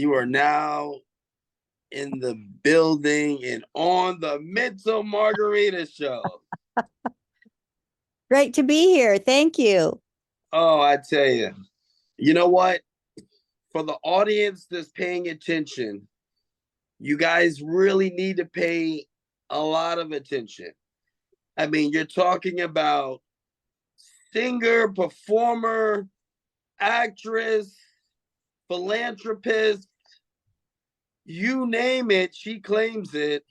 You are now in the building and on the Mental Margarita Show. Great to be here. Thank you. Oh, I tell you, you know what? For the audience that's paying attention, you guys really need to pay a lot of attention. I mean, you're talking about singer, performer, actress, philanthropist, you name it, she claims it.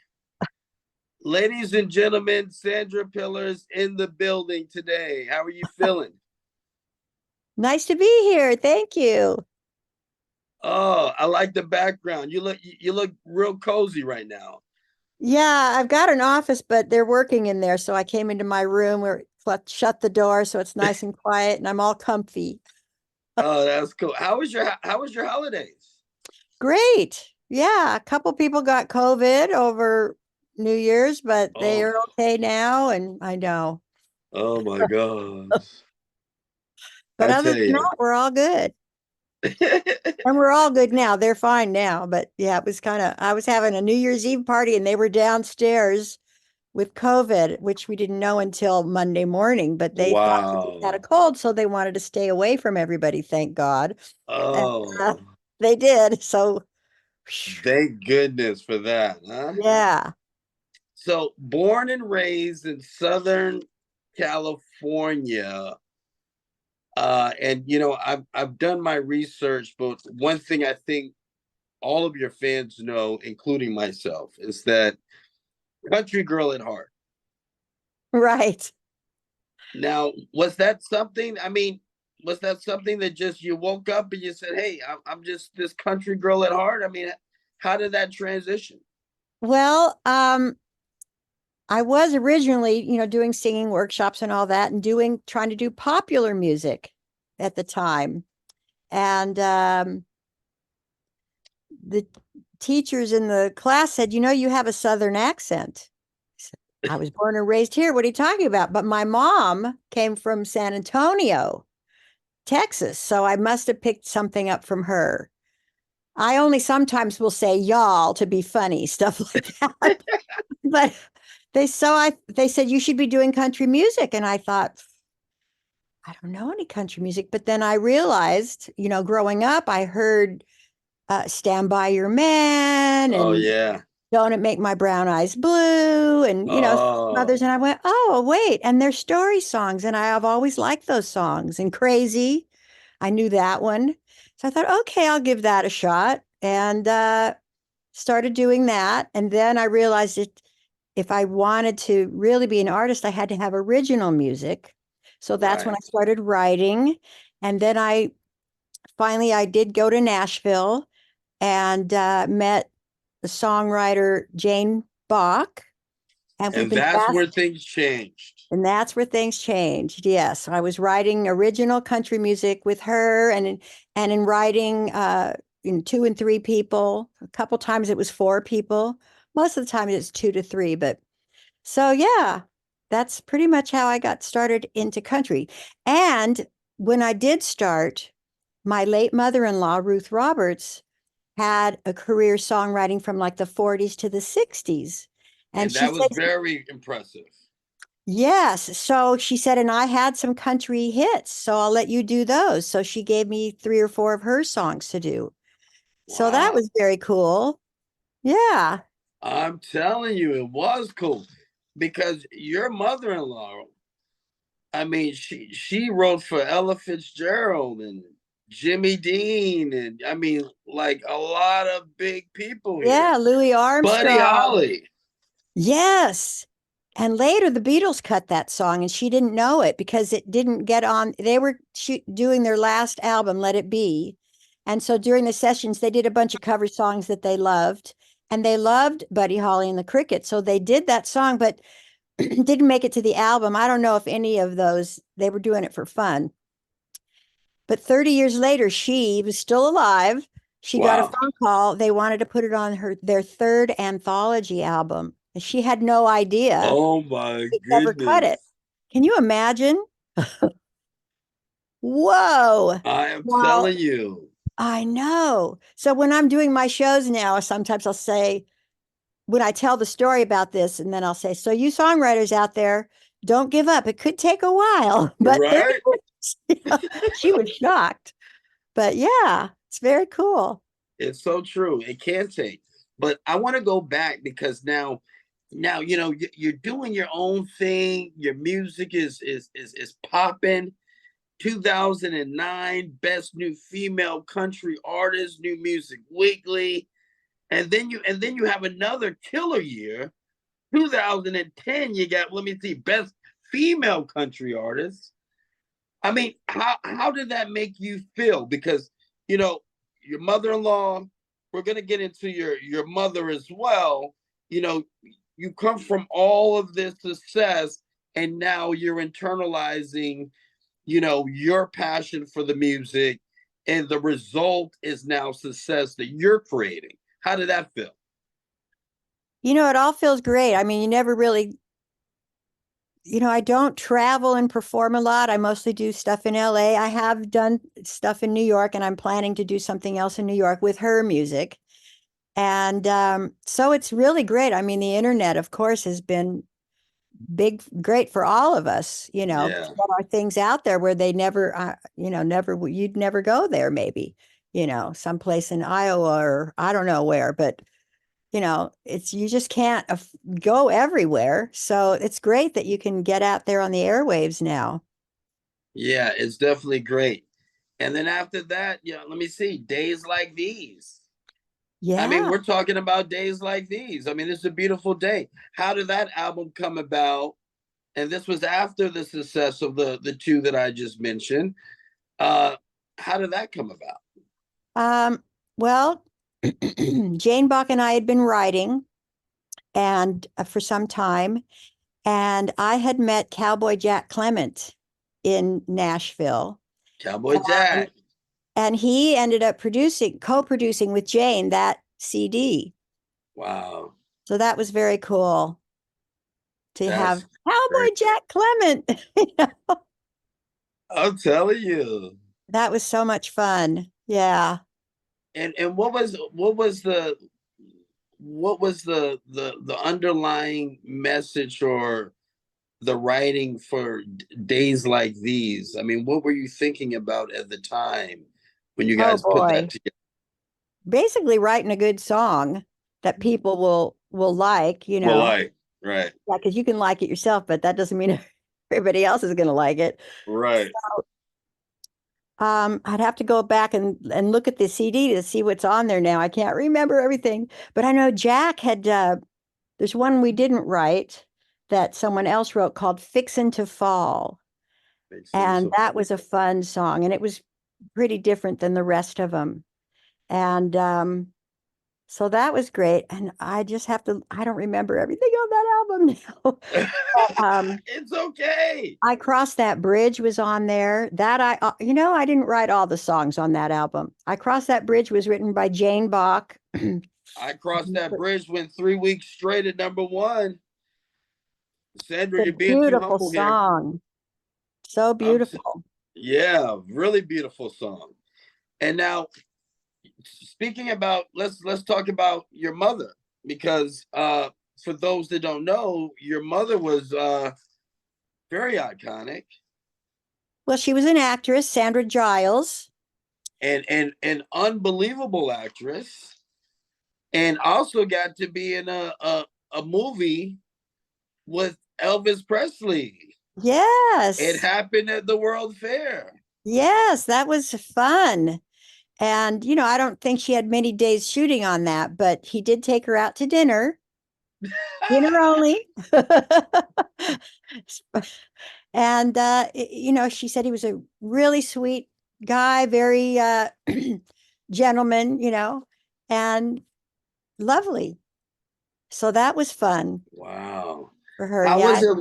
Ladies and gentlemen, Sandra Pillar's in the building today. How are you feeling? Nice to be here. Thank you. Oh, I like the background. You look real cozy right now. Yeah, I've got an office, but they're working in there. So I came into my room where shut the door so it's nice and quiet and I'm all comfy. Oh, that's cool. How was your holidays? Great. Yeah, a couple people got COVID over New Year's, but they Oh, are okay now. And I know. oh my gosh. But I other tell than you. that, we're all good. And we're all good now. They're fine now. But yeah, it was I was having a New Year's Eve party and they were downstairs with COVID, which we didn't know until Monday morning, but they thought we just had a Wow. cold, so they wanted to stay away from everybody, thank God. And Oh, they did. So, thank goodness for that, huh? yeah. So, born and raised in Southern California, and I've done my research, but one thing I think all of your fans know, including myself, is that country girl at heart. Right. Now, was that something? I mean, was that something that just you woke up and you said, "Hey, I'm just this country girl at heart"? I mean, how did that transition? Well, I was originally, doing singing workshops and all that and trying to do popular music at the time. And the teachers in the class said, you have a Southern accent. I was born and raised here. What are you talking about? But my mom came from San Antonio, Texas. So I must have picked something up from her. I only sometimes will say y'all to be funny, stuff like that. But they said you should be doing country music. And I thought, I don't know any country music. But then I realized, growing up, I heard Stand By Your Man Oh and yeah. Don't It Make My Brown Eyes Blue and, some others. Oh, And I went, oh, wait. And they're story songs. And I have always liked those songs. And Crazy, I knew that one. So I thought, okay, I'll give that a shot. And started doing that. And then I realized that if I wanted to really be an artist, I had to have original music. So that's when right. I started writing. And then I did go to Nashville and met the songwriter Jane Bach. And we've And been that's fast, where things changed. and that's where things changed. Yes, I was writing original country music with her, and in writing, two and three people. A couple times it was four people. Most of the time it's two to three. But so yeah, that's pretty much how I got started into country. And when I did start, my late mother-in-law, Ruth Roberts, had a career songwriting from like the 40s to the 60s. And And she that was said, very impressive. yes. So she said, and I had some country hits, so I'll let you do those. So she gave me three or four of her songs to do. So that Wow. was very cool. Yeah. I'm telling you, it was cool because your mother-in-law, I mean, she wrote for Ella Fitzgerald and Jimmy Dean, and I mean, like a lot of big people Yeah. here. Louis Buddy Armstrong. Holly. Yes. And later the Beatles cut that song and she didn't know it because it didn't get on. They were doing their last album, Let It Be. And so during the sessions, they did a bunch of cover songs that they loved. And they loved Buddy Holly and the Crickets. So they did that song, but didn't make it to the album. I don't know if any of those, they were doing it for fun. But 30 years later, she was still alive. She got a Wow. phone call. They wanted to put it on their third anthology album. And she had no idea Oh my they never cut it. goodness. Can you imagine? Whoa. I am Now, telling you. I know. So when I'm doing my shows now, sometimes I'll say, when I tell the story about this, and then I'll say, so you songwriters out there, don't give up. It could take a while, but there Right? it is. She was shocked. But yeah, it's very cool. It's so true. It can take. But I want to go back because now you're doing your own thing. Your music is popping. 2009 Best New Female Country Artist, New Music Weekly, and then you have another killer year. 2010, you got, let me see, Best Female Country Artist. I mean, how did that make you feel? Because you know your mother-in-law. We're gonna get into your mother as well. You know, you come from all of this success, and now you're internalizing, your passion for the music, and the result is now success that you're creating. How did that feel? It all feels great. I mean, you never really, I don't travel and perform a lot. I mostly do stuff in LA. I have done stuff in New York, and I'm planning to do something else in New York with her music. And so it's really great. I mean, the internet, of course, has been great for all of us, to Yeah. get our things out there where they never, you'd never go there, maybe, someplace in Iowa or I don't know where, but you just can't go everywhere. So it's great that you can get out there on the airwaves now. Yeah, it's definitely great. And then after that, let me see, Days Like These. I mean, Yeah. we're talking about days like these. I mean, it's a beautiful day. How did that album come about? And this was after the success of the two that I just mentioned. Uh, how did that come about? Well, Jane Bach and I had been writing and for some time, and I had met Cowboy Jack Clement in Nashville. Cowboy And, Jack. and he ended up co-producing with Jane that CD. Wow, So that was very cool to have that's great. Cowboy Jack Clement. I'm telling you. That was so much fun. Yeah. And what was the underlying message or the writing for days like these? I mean, what were you thinking about at the time when you Oh guys put that boy. together? Basically writing a good song that people will like, Well, like, right, Yeah, because you can like it yourself, but that doesn't mean everybody else is going to like it. right. I'd have to go back and look at the CD to see what's on there now. I can't remember everything, but I know Jack had there's one we didn't write that someone else wrote called Fixin' to Fall. Makes sense. And that was a fun song, and it was pretty different than the rest of them. And so that was great. And I don't remember everything on that album now. But, It's okay. I Crossed That Bridge was on there. I didn't write all the songs on that album. I Crossed That Bridge was written by Jane Bach. I crossed that bridge, went 3 weeks straight at number one. Sandra, It's a you're being too beautiful humble here. song. So I'm, beautiful. yeah, really beautiful song. And now, speaking about, let's talk about your mother, because for those that don't know, your mother was very iconic Well, she was an actress, Sandra Giles. and an unbelievable actress, and also got to be in a movie with Elvis Presley. It Yes. happened at the World Fair. Yes, that was fun. And, I don't think she had many days shooting on that, but he did take her out to dinner only. And, she said he was a really sweet guy, very gentleman, and lovely. So that was fun Wow. for her. How Yeah. was it?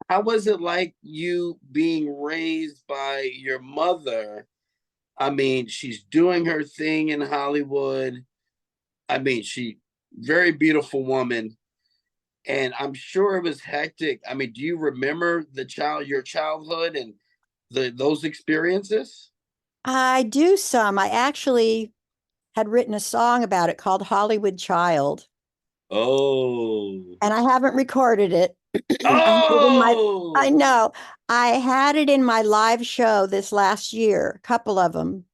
How was it like you being raised by your mother? I mean, she's doing her thing in Hollywood. I mean, she very beautiful woman, and I'm sure it was hectic. I mean, do you remember your childhood and those experiences? I do some. I actually had written a song about it called Hollywood Child, Oh. and I haven't recorded it. I had it in my, I Oh. know. I had it in my live show this last year, a couple of them.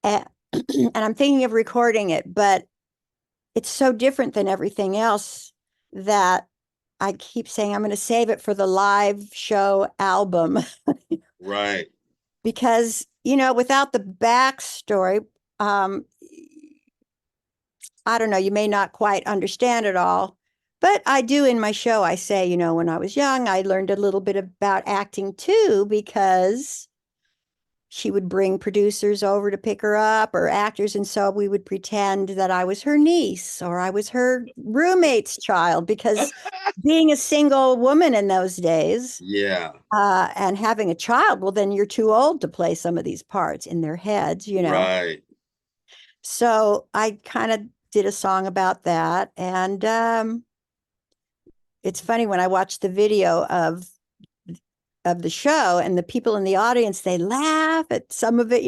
And, and I'm thinking of recording it, but it's so different than everything else that I keep saying I'm going to save it for the live show album Right. because, without the backstory, um, I don't know, you may not quite understand it all, but I do in my show. I say, when I was young, I learned a little bit about acting too, because she would bring producers over to pick her up or actors. And so we would pretend that I was her niece or I was her roommate's child, because being a single woman in those days, Yeah. and having a child, well, then you're too old to play some of these parts in their heads. Right. So I kind of did a song about that. And it's funny when I watch the video of the show and the people in the audience, they laugh at some of it.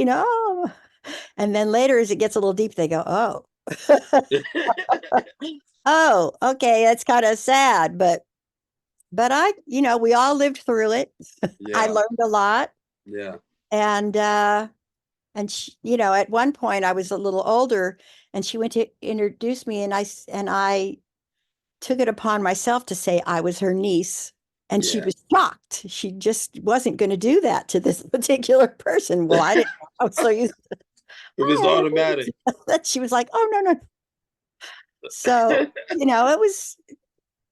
And then later, as it gets a little deep, they go, oh, oh, okay, that's kind of sad. But we all lived through it. I Yeah. learned a lot. Yeah. And at one point I was a little older and she went to introduce me, and I took it upon myself to say I was her niece. And she Yeah. was shocked. She just wasn't going to do that to this particular person. Well, I didn't know. I was so used to, It was "Hi, automatic. that she was like, oh, no, no." So,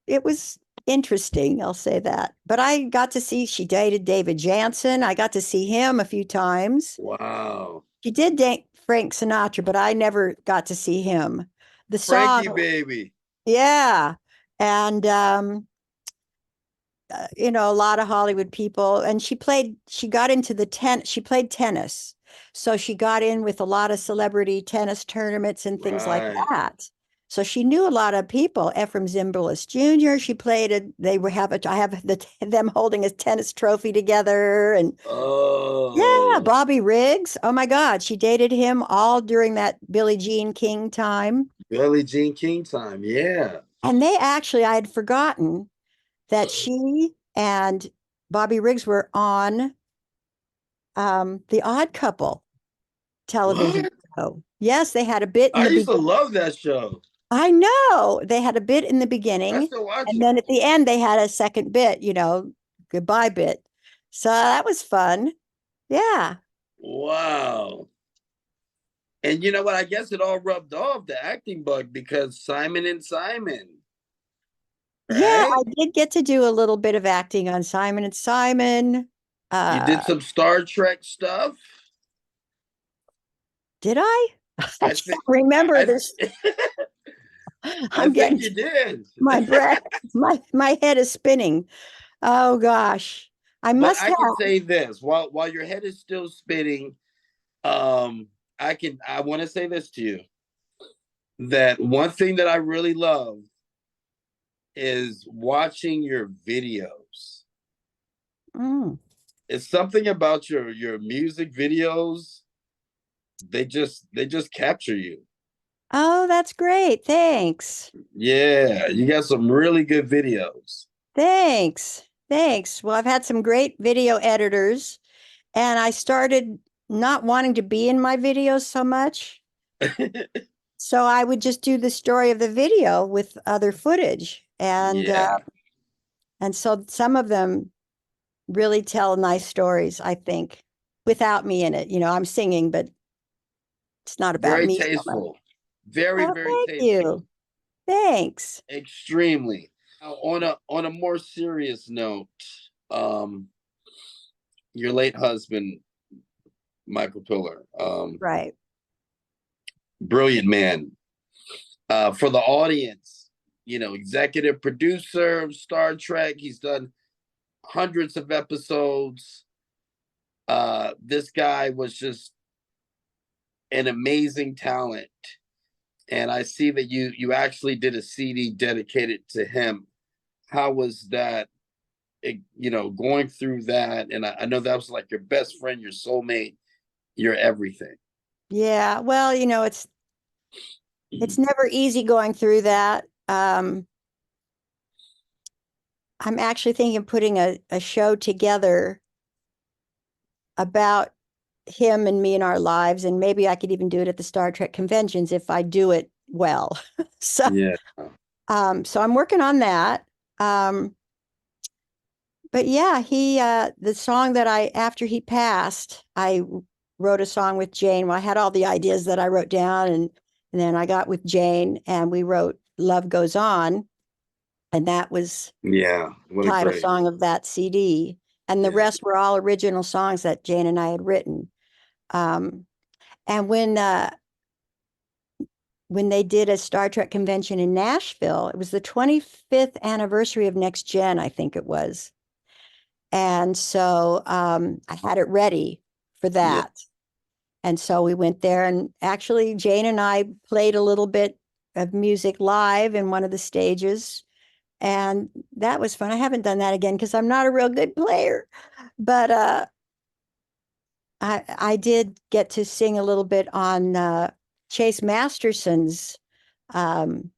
it was interesting. I'll say that. But I got to see, she dated David Jansen. I got to see him a few times. Wow. She date Frank Sinatra, but I never got to see him. The Frankie song, baby. yeah. And a lot of Hollywood people. And she got into she played tennis. So she got in with a lot of celebrity tennis tournaments and things like Right. that. So she knew a lot of people. Ephraim Zimbalist Jr. She played. They were I have them holding a tennis trophy together, and yeah, Oh. Bobby Riggs. Oh my God, she dated him all during that Billie Jean King time. Billie Jean King time. Yeah. And I had forgotten that she and Bobby Riggs were on The Odd Couple television What? show. Yes, they had a bit in I the used to beginning. love that show. I know they had a bit in the I beginning, still watch and it. then at the end they had a second bit, goodbye bit. So that was fun. Yeah. Wow. And you know what? I guess it all rubbed off the acting bug because Simon and Simon, Yeah, right? I did get to do a little bit of acting on Simon and Simon. You did Uh, some Star Trek stuff. did I? I I can't think remember I this. I I'm think getting you did. my breath. My head is spinning. Oh gosh. I But must I can have. say this while your head is still spinning, I want to say this to you that one thing that I really love is watching your videos. Mm. It's something about your music videos. They just capture you. Oh, that's great. Thanks. Yeah, you got some really good videos. Thanks. Thanks. Well, I've had some great video editors, and I started not wanting to be in my videos so much. So I would just do the story of the video with other footage. Yeah, And so some of them really tell nice stories, I think, without me in it. I'm singing, but it's not about very me so much. tasteful. Very, Oh, very thank tasteful. you. Thanks. Extremely. Now, on a more serious note, um, your late husband, Michael Pillar, Right. brilliant man. For the audience, executive producer of Star Trek. He's done hundreds of episodes. This guy was just an amazing talent. And I see that you actually did a CD dedicated to him. How was that? Going through that, and I know that was like your best friend, your soulmate. You're everything. Yeah. Well, it's never easy going through that. I'm actually thinking of putting a show together about him and me and our lives, and maybe I could even do it at the Star Trek conventions if I do it well. So, Yeah. so I'm working on that. Um, but yeah, the song that after he passed, I wrote a song with Jane. Well, I had all the ideas that I wrote down, and then I got with Jane and we wrote Love Goes On. And that was Yeah. What a title great. song of that CD. And the Yeah. rest were all original songs that Jane and I had written. Um, and when they did a Star Trek convention in Nashville, it was the 25th anniversary of Next Gen, I think it was. And so I had it ready for Yeah. that. And so we went there, and actually Jane and I played a little bit of music live in one of the stages. And that was fun. I haven't done that again because I'm not a real good player. But I did get to sing a little bit on Chase Masterson's um,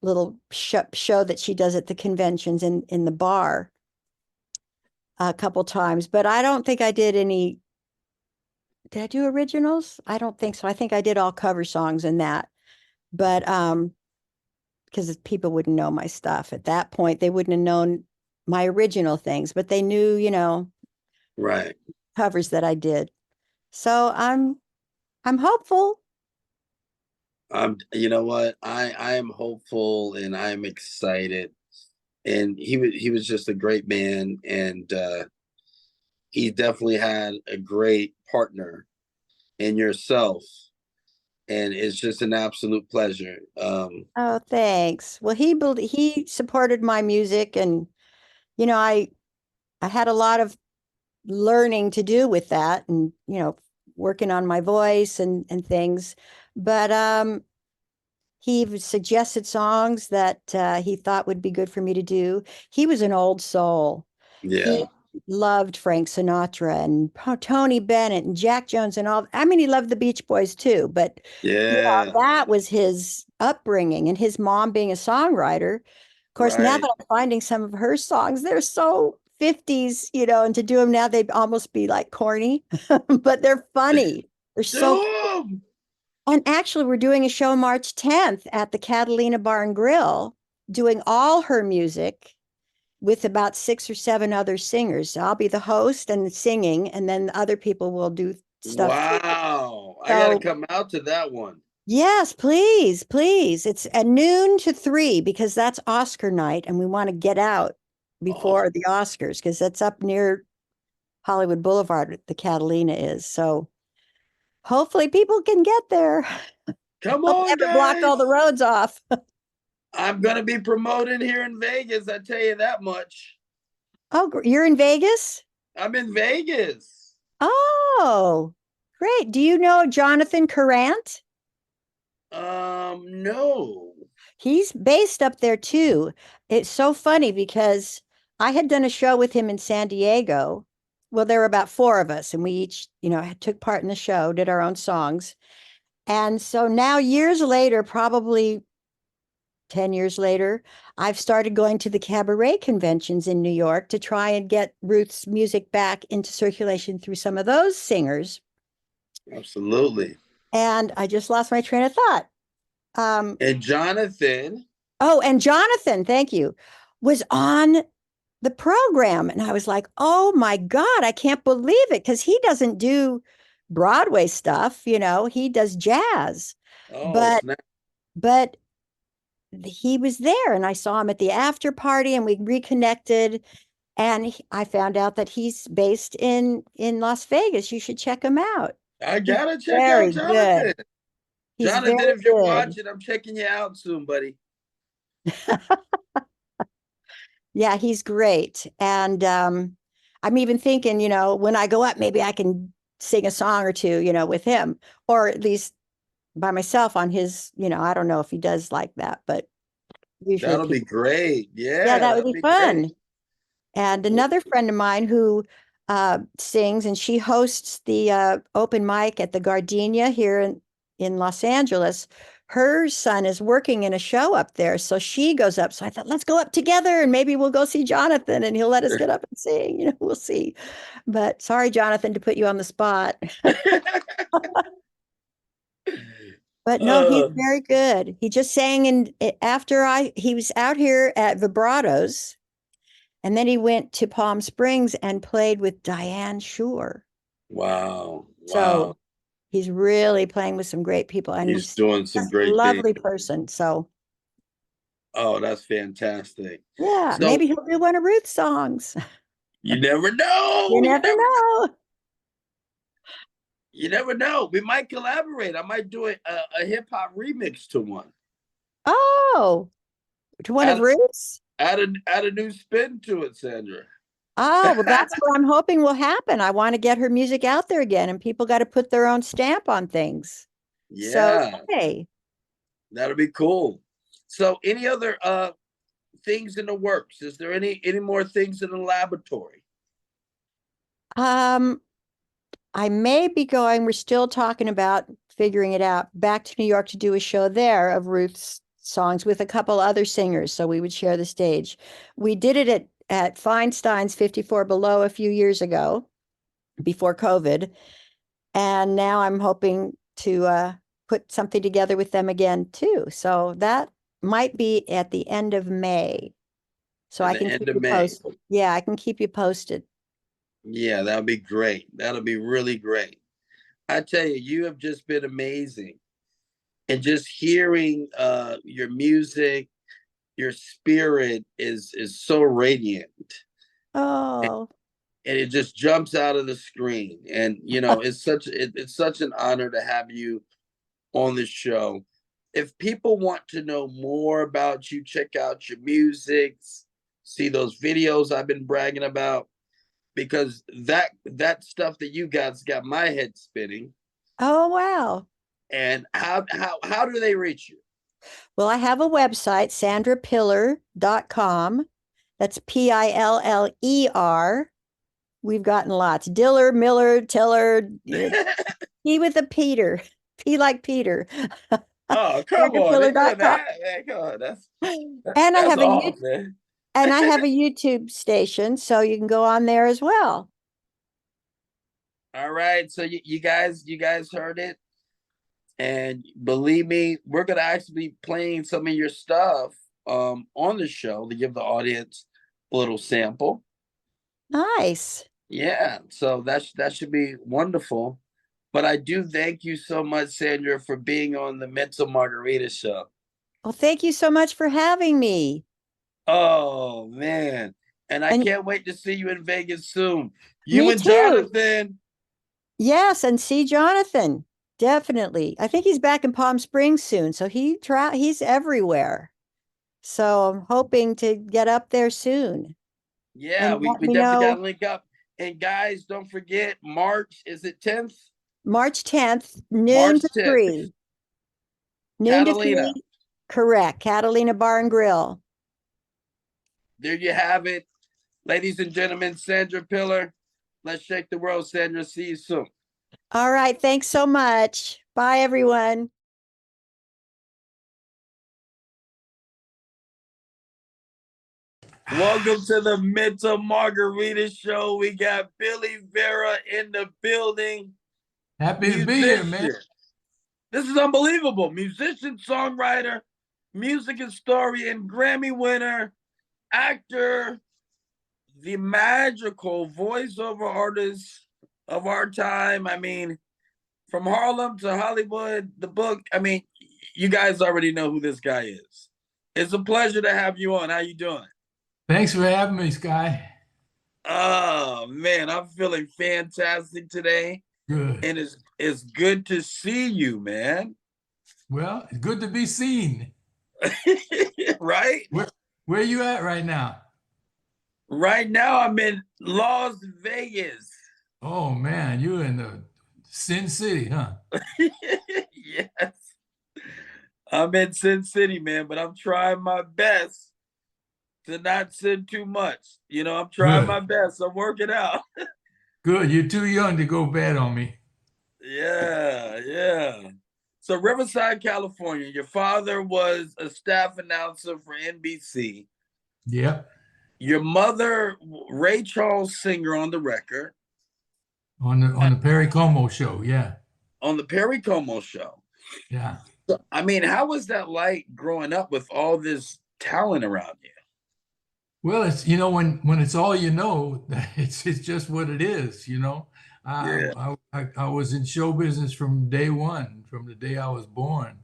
little show that she does at the conventions in the bar a couple times. But I don't think I did any. Did I do originals? I don't think so. I think I did all cover songs in that. But because people wouldn't know my stuff at that point, they wouldn't have known my original things, but they knew, Right. covers that I did. So I'm hopeful. You know what? I am hopeful and I'm excited. And he was just a great man, and he definitely had a great partner in yourself, and it's just an absolute pleasure. Oh, thanks. Well, he supported my music, and I had a lot of learning to do with that, and working on my voice and things. But he suggested songs that he thought would be good for me to do. He was an old soul. Yeah. He loved Frank Sinatra and Tony Bennett and Jack Jones and all. I mean, he loved the Beach Boys too, but Yeah. that was his upbringing, and his mom being a songwriter. Of course, now Right. that I'm finding some of her songs, they're so 50s, and to do them now, they'd almost be like corny, but they're funny. They're so. Boom! And actually, we're doing a show March 10th at the Catalina Bar and Grill, doing all her music with about 6 or 7 other singers. So I'll be the host and singing, and then the other people will do stuff too. Wow. I got to So, come out to that one. yes, please, please. It's at noon to 3 because that's Oscar night, and we want to get out Oh, before the Oscars because that's up near Hollywood Boulevard, the Catalina is. So hopefully people can get there. come Hope they on, haven't blocked all the guys. roads off. I'm going to be promoting here in Vegas. I tell you that much. Oh, you're in Vegas? I'm in Vegas. Oh, great. Do you know Jonathan Carant? No. He's based up there too. It's so funny because I had done a show with him in San Diego. Well, there were about 4 of us, and we each, took part in the show, did our own songs. And so now, years later, probably 10 years later, I've started going to the cabaret conventions in New York to try and get Ruth's music back into circulation through some of those singers. Absolutely. And I just lost my train of thought. Um, And Jonathan. oh, and Jonathan, thank you, was on the program. And I was like, oh my God, I can't believe it. Because he doesn't do Broadway stuff, he does jazz. Oh, But snap. but he was there, and I saw him at the after party, and we reconnected. And I found out that he's based in Las Vegas. You should check him out. I He's got to check out very good. Jonathan. He's very Jonathan, if you're good. watching, I'm checking you out soon, buddy. Yeah, he's great. And I'm even thinking, when I go up, maybe I can sing a song or two, with him, or at least by myself on his, I don't know if he does like that, but usually That'll be people, great. yeah, Yeah, that would that'll be be great. fun. And another friend of mine who sings, and she hosts the open mic at the Gardenia here in Los Angeles. Her son is working in a show up there, so she goes up. So I thought, let's go up together and maybe we'll go see Jonathan and he'll let us get up and sing. We'll see. But sorry, Jonathan, to put you on the spot. But no, he's very good. He just sang he was out here at Vibratos, and then he went to Palm Springs and played with Diane Shore. Wow. So he's really playing with some great people, and he's doing some great lovely things. person. So that's fantastic. Yeah, so, maybe he'll do one of Ruth's songs. You never know. You never know. You never know. We might collaborate. I might do a hip hop remix to one. Oh, to one of Ruth's? Add a new spin to it, Sandra. Oh, well, that's what I'm hoping will happen. I want to get her music out there again, and people got to put their own stamp on things. Yeah. So, hey. That'll be cool. So any other things in the works? Is there any more things in the laboratory? I may be going, we're still talking about figuring it out, back to New York to do a show there of Ruth's songs with a couple other singers, so we would share the stage. We did it at Feinstein's 54 Below a few years ago, before COVID, and now I'm hoping to put something together with them again too. So that might be at the end of May. So I can keep you posted. Yeah, I can keep you posted. Yeah, that'll be great. That'll be really great. I tell you, you have just been amazing. And just hearing your music, your spirit is so radiant. Oh. And it just jumps out of the screen. And it's such an honor to have you on the show. If people want to know more about you, check out your music, see those videos I've been bragging about, because that stuff that you got's got my head spinning. Oh, wow. And how do they reach you? Well, I have a website, sandrapiller.com. That's Piller. We've gotten lots. Diller, Miller, Tiller, P with a Peter. P like Peter. Oh, come on. That. Come on. And I have and I have a YouTube station, so you can go on there as well. All right. So you guys heard it. And believe me, we're gonna actually be playing some of your stuff on the show to give the audience a little sample. Nice. Yeah, so that should be wonderful. But I do thank you so much, Sandra, for being on the Mental Margarita Show. Well, thank you so much for having me. Oh, man. And I can't wait to see you in Vegas soon. You me and too. Jonathan. Yes, and see Jonathan. Definitely. I think he's back in Palm Springs soon. So he's everywhere. So I'm hoping to get up there soon. Yeah, we definitely got to link up. And guys, don't forget, March, is it 10th? March 10th, noon to 3. Noon Catalina. to 3. Correct. Catalina Bar and Grill. There you have it. Ladies and gentlemen, Sandra Piller. Let's shake the world, Sandra. See you soon. All right. Thanks so much. Bye, everyone. Welcome to the Mental Margarita Show. We got Billy Vera in the building. Happy to be here, man. This is unbelievable. Musician, songwriter, music historian, Grammy winner, actor, the magical voiceover artist of our time. I mean, from Harlem to Hollywood, the book. I mean, you guys already know who this guy is. It's a pleasure to have you on. How you doing? Thanks for having me, Sky. Oh, man, I'm feeling fantastic today. Good. And it's good to see you, man. Well, it's good to be seen. Right? Where are you at right now? Right now, I'm in Las Vegas. Oh, man, you're in the Sin City, huh? Yes. I'm in Sin City, man, but I'm trying my best to not sin too much. I'm trying my best. I'm working out. Good. You're too young to go bad on me. Yeah, yeah. So Riverside, California. Your father was a staff announcer for NBC. Yep. Your mother, Ray Charles singer on the record. On the Perry Como show. Yeah. On the Perry Como show. Yeah. So, I mean, how was that like growing up with all this talent around you? Well, it's when it's all you know, it's just what it is. Yeah. I was in show business from day one, from the day I was born.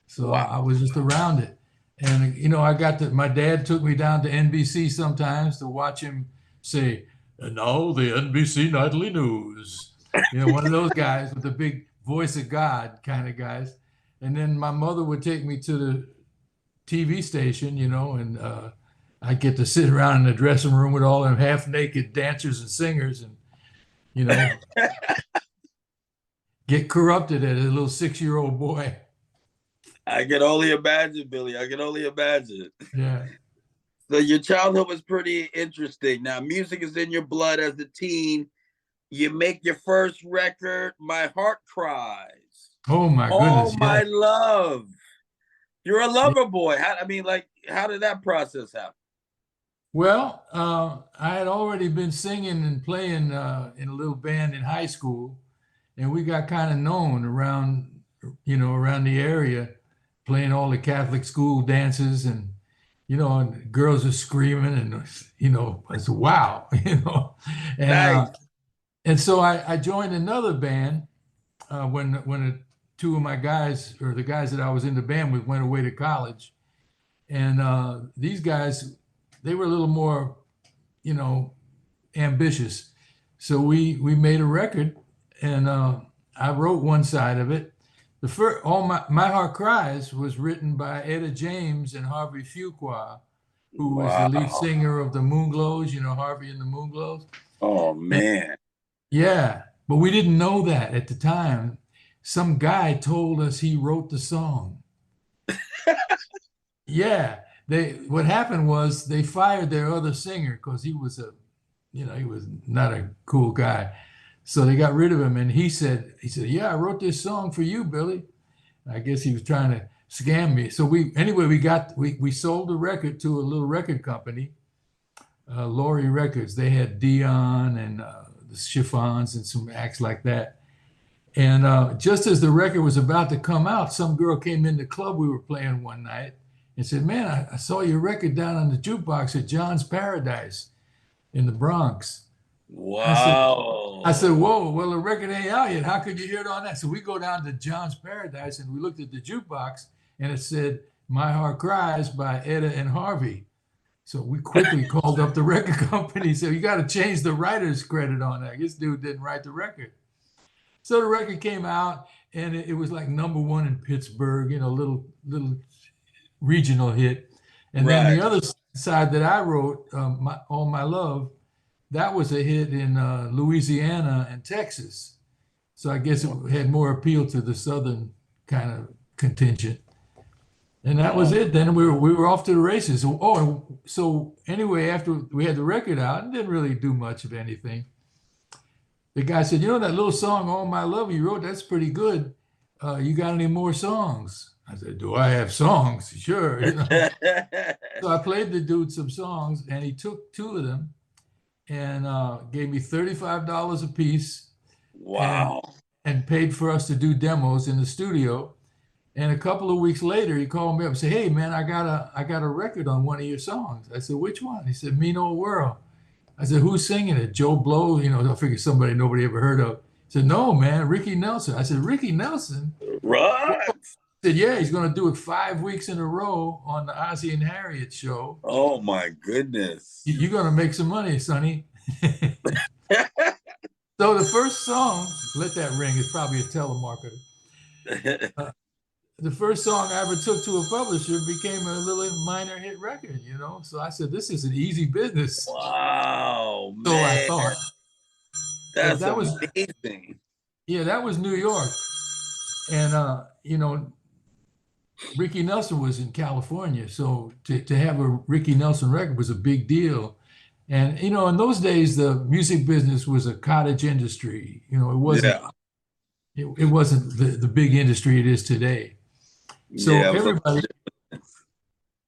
So Wow. I was just around it. And my dad took me down to NBC sometimes to watch him say, "And now the NBC Nightly News." One of those guys with the big voice of God kind of guys. And then my mother would take me to the TV station, and I get to sit around in the dressing room with all them half naked dancers and singers and, you know, get corrupted as a little 6-year-old boy. I can only imagine, Billy. I can only imagine. Yeah. So your childhood was pretty interesting. Now, music is in your blood as a teen. You make your first record, My Heart Cries. Oh, my goodness. Oh, my Yeah. love. You're a lover boy. How did that process happen? Well, I had already been singing and playing in a little band in high school, and we got kind of known around the area, playing all the Catholic school dances, and and girls are screaming, and I said, "Wow," and Nice. and so I joined another band when two of my guys, or the guys that I was in the band with, went away to college, and these guys, they were a little more, ambitious. So we made a record, and I wrote one side of it. The first, all my Heart Cries was written by Etta James and Harvey Fuqua, who was the lead Wow. singer of the Moonglows. Harvey and the Moonglows. Oh, man. Yeah, but we didn't know that at the time. Some guy told us he wrote the song. Yeah, what happened was they fired their other singer because he was he was not a cool guy. So they got rid of him, and he said, "Yeah, I wrote this song for you, Billy." I guess he was trying to scam me. So we sold the record to a little record company, Laurie Records. They had Dion and the Chiffons and some acts like that. And just as the record was about to come out, some girl came in the club we were playing one night and said, "Man, I saw your record down on the jukebox at John's Paradise in the Bronx." Wow. I said, "Whoa, well, the record ain't out yet. How could you hear it on that?" So we go down to John's Paradise and we looked at the jukebox and it said, "My Heart Cries" by Etta and Harvey. So we quickly called up the record company and said, "You got to change the writer's credit on that. This dude didn't write the record." So the record came out, and it was like #1 in Pittsburgh, little regional hit. And then the other side that I wrote, All My Love, that was a hit in Louisiana and Texas. So I guess it had more appeal to the Southern kind of contingent. And that was it. Then we were off to the races. So anyway, after we had the record out, it didn't really do much of anything. The guy said, "That little song, All My Love, you wrote, that's pretty good. You got any more songs?" I said, "Do I have songs?" Sure. So I played the dude some songs, and he took 2 of them and gave me $35 a piece. Wow. And paid for us to do demos in the studio. And a couple of weeks later, he called me up and said, "Hey, man, I got a record on one of your songs." I said, "Which one?" He said, "Mean Old World." I said, "Who's singing it? Joe Blow?" I figured somebody nobody ever heard of. He said, "No, man, Ricky Nelson." I said, "Ricky Nelson?" Right. He said, "Yeah, he's going to do it 5 weeks in a row on the Ozzie and Harriet show." Oh, my goodness. "You're going to make some money, Sonny." So the first song, let that ring, it's probably a telemarketer. The first song I ever took to a publisher became a little minor hit record, So I said, "This is an easy business." Wow, So I man. thought. That's that was amazing. Yeah, that was New York. And Ricky Nelson was in California. So to have a Ricky Nelson record was a big deal. And in those days, the music business was a cottage industry. It wasn't Yeah. it wasn't the big industry it is today. So Yeah. It was everybody,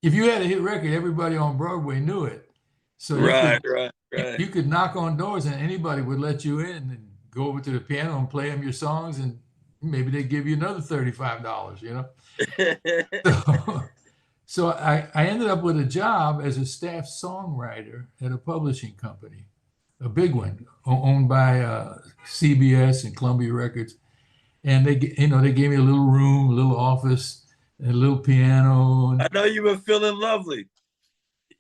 if you had a hit record, everybody on Broadway knew it. So you right, could right, right. you could knock on doors and anybody would let you in and go over to the piano and play them your songs, and maybe they'd give you another $35. So, so I ended up with a job as a staff songwriter at a publishing company, a big one, owned by CBS and Columbia Records. And they gave me a little room, a little office, a little piano. I know you were feeling lovely.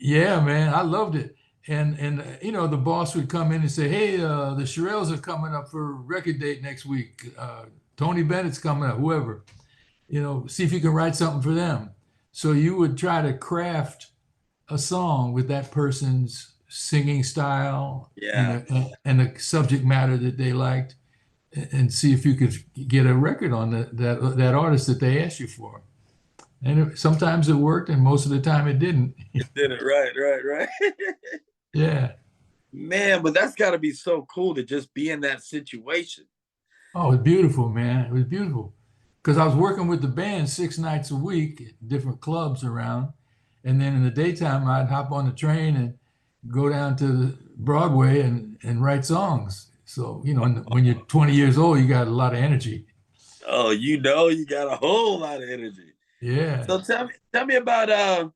Yeah, man, I loved it. And the boss would come in and say, "Hey, the Shirelles are coming up for record date next week. Tony Bennett's coming up, whoever. See if you can write something for them." So you would try to craft a song with that person's singing style Yeah. and the subject matter that they liked, and see if you could get a record on that artist that they asked you for. And sometimes it worked, and most of the time it didn't. It did it right, right, right. Yeah. Man, but that's got to be so cool to just be in that situation. Oh, it was beautiful, man. It was beautiful. Because I was working with the band 6 nights a week at different clubs around. And then in the daytime, I'd hop on the train and go down to the Broadway and write songs. So, when you're 20 years old, you got a lot of energy. Oh, you got a whole lot of energy. Yeah. So tell me about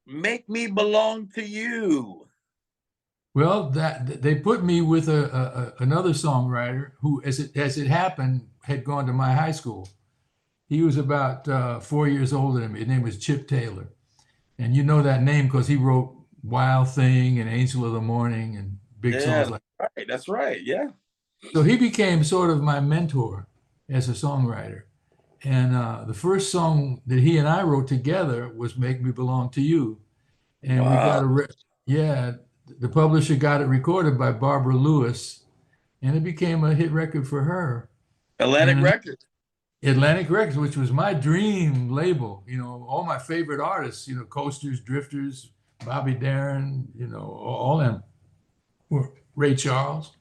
Make Me Belong to You. Well, that they put me with another songwriter who, as it happened, had gone to my high school. He was about 4 years older than me. His name was Chip Taylor, and you know that name because he wrote "Wild Thing" and "Angel of the Morning" and big Yeah, songs like. right. That's right. Yeah. So he became sort of my mentor as a songwriter. And the first song that he and I wrote together was "Make Me Belong to You," and we got Wow. yeah, the publisher got it recorded by Barbara Lewis, and it became a hit record for her. Atlantic And Records. Atlantic Records, which was my dream label, all my favorite artists, Coasters, Drifters, Bobby Darin, all them, Ray Charles,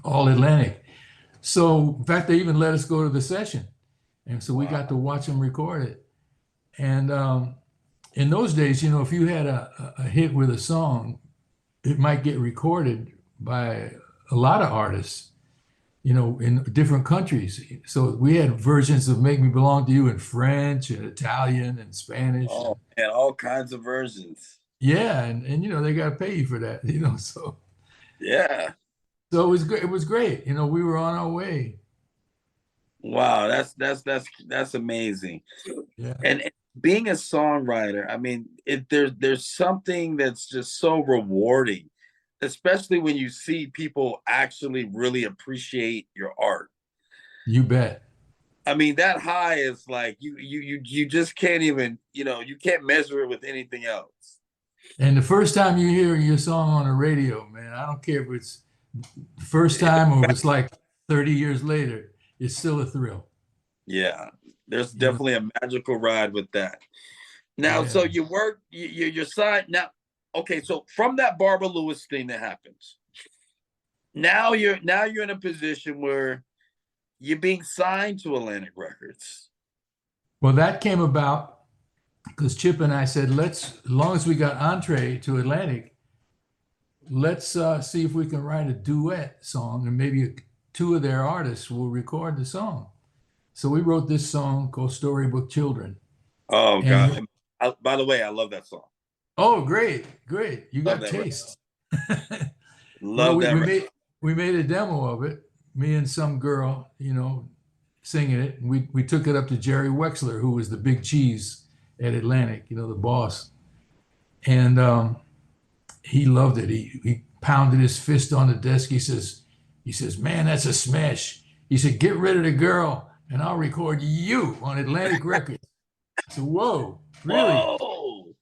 all Atlantic. So, in fact, they even let us go to the session. And so we got to watch them record it. And in those days, if you had a hit with a song, it might get recorded by a lot of artists, in different countries. So we had versions of "Make Me Belong to You" in French and Italian and Spanish. Oh, and all kinds of versions. Yeah, and they got to pay you for that, so Yeah. so it was great. It was great. We were on our way. Wow, that's amazing. Yeah. And being a songwriter, I mean, there's something that's just so rewarding, especially when you see people actually really appreciate your art. You bet. I mean, that high is like you just can't even, you can't measure it with anything else. And the first time you hear your song on the radio, man, I don't care if it's the first time or if it's like 30 years later, it's still a thrill. Yeah, there's definitely a magical ride with that. Now, so you work, you're signed now. Okay, so from that Barbara Lewis thing that happens, now you're in a position where you're being signed to Atlantic Records. Well, that came about because Chip and I said, as long as we got entree to Atlantic, let's see if we can write a duet song, and maybe two of their artists will record the song. So we wrote this song called "Storybook Children." Oh, God. By the way, I love that song. Oh, great. You got taste. Love that. We made a demo of it, me and some girl, singing it. And we took it up to Jerry Wexler, who was the big cheese at Atlantic, the boss. And he loved it. He pounded his fist on the desk. He says, "Man, that's a smash." He said, "Get rid of the girl and I'll record you on Atlantic Records." I said, "Whoa, really?" Whoa.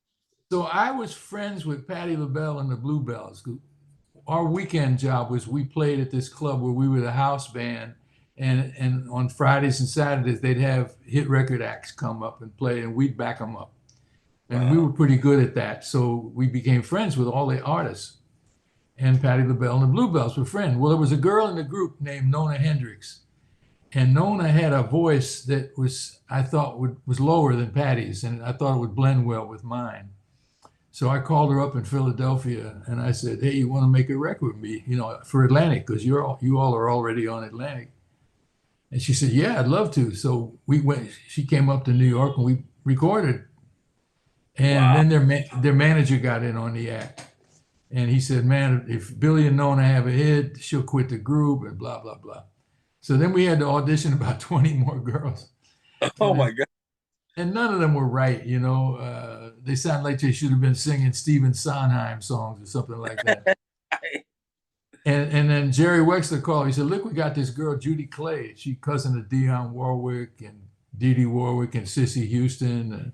So I was friends with Patti LaBelle and the Bluebells. Our weekend job was we played at this club where we were the house band, and on Fridays and Saturdays they'd have hit record acts come up and play, and we'd back them up. And we Wow. were pretty good at that. So we became friends with all the artists. And Patti LaBelle and the Bluebells were friends. Well, there was a girl in the group named Nona Hendricks. And Nona had a voice that was, I thought, was lower than Patty's, and I thought it would blend well with mine. So I called her up in Philadelphia, and I said, "Hey, you want to make a record with me? You know, for Atlantic, because you all are already on Atlantic." And she said, "Yeah, I'd love to." So we went. She came up to New York, and we recorded. And Wow. then their manager got in on the act, and he said, "Man, if Billy and Nona have a hit, she'll quit the group," and blah blah blah. So then we had to audition about 20 more girls. Oh And my God. and none of them were right, you know. They sound like they should have been singing Stephen Sondheim songs or something like that. And then Jerry Wexler called. He said, "Look, we got this girl, Judy Clay. She cousin of Dionne Warwick and Dee Dee Warwick and Cissy Houston.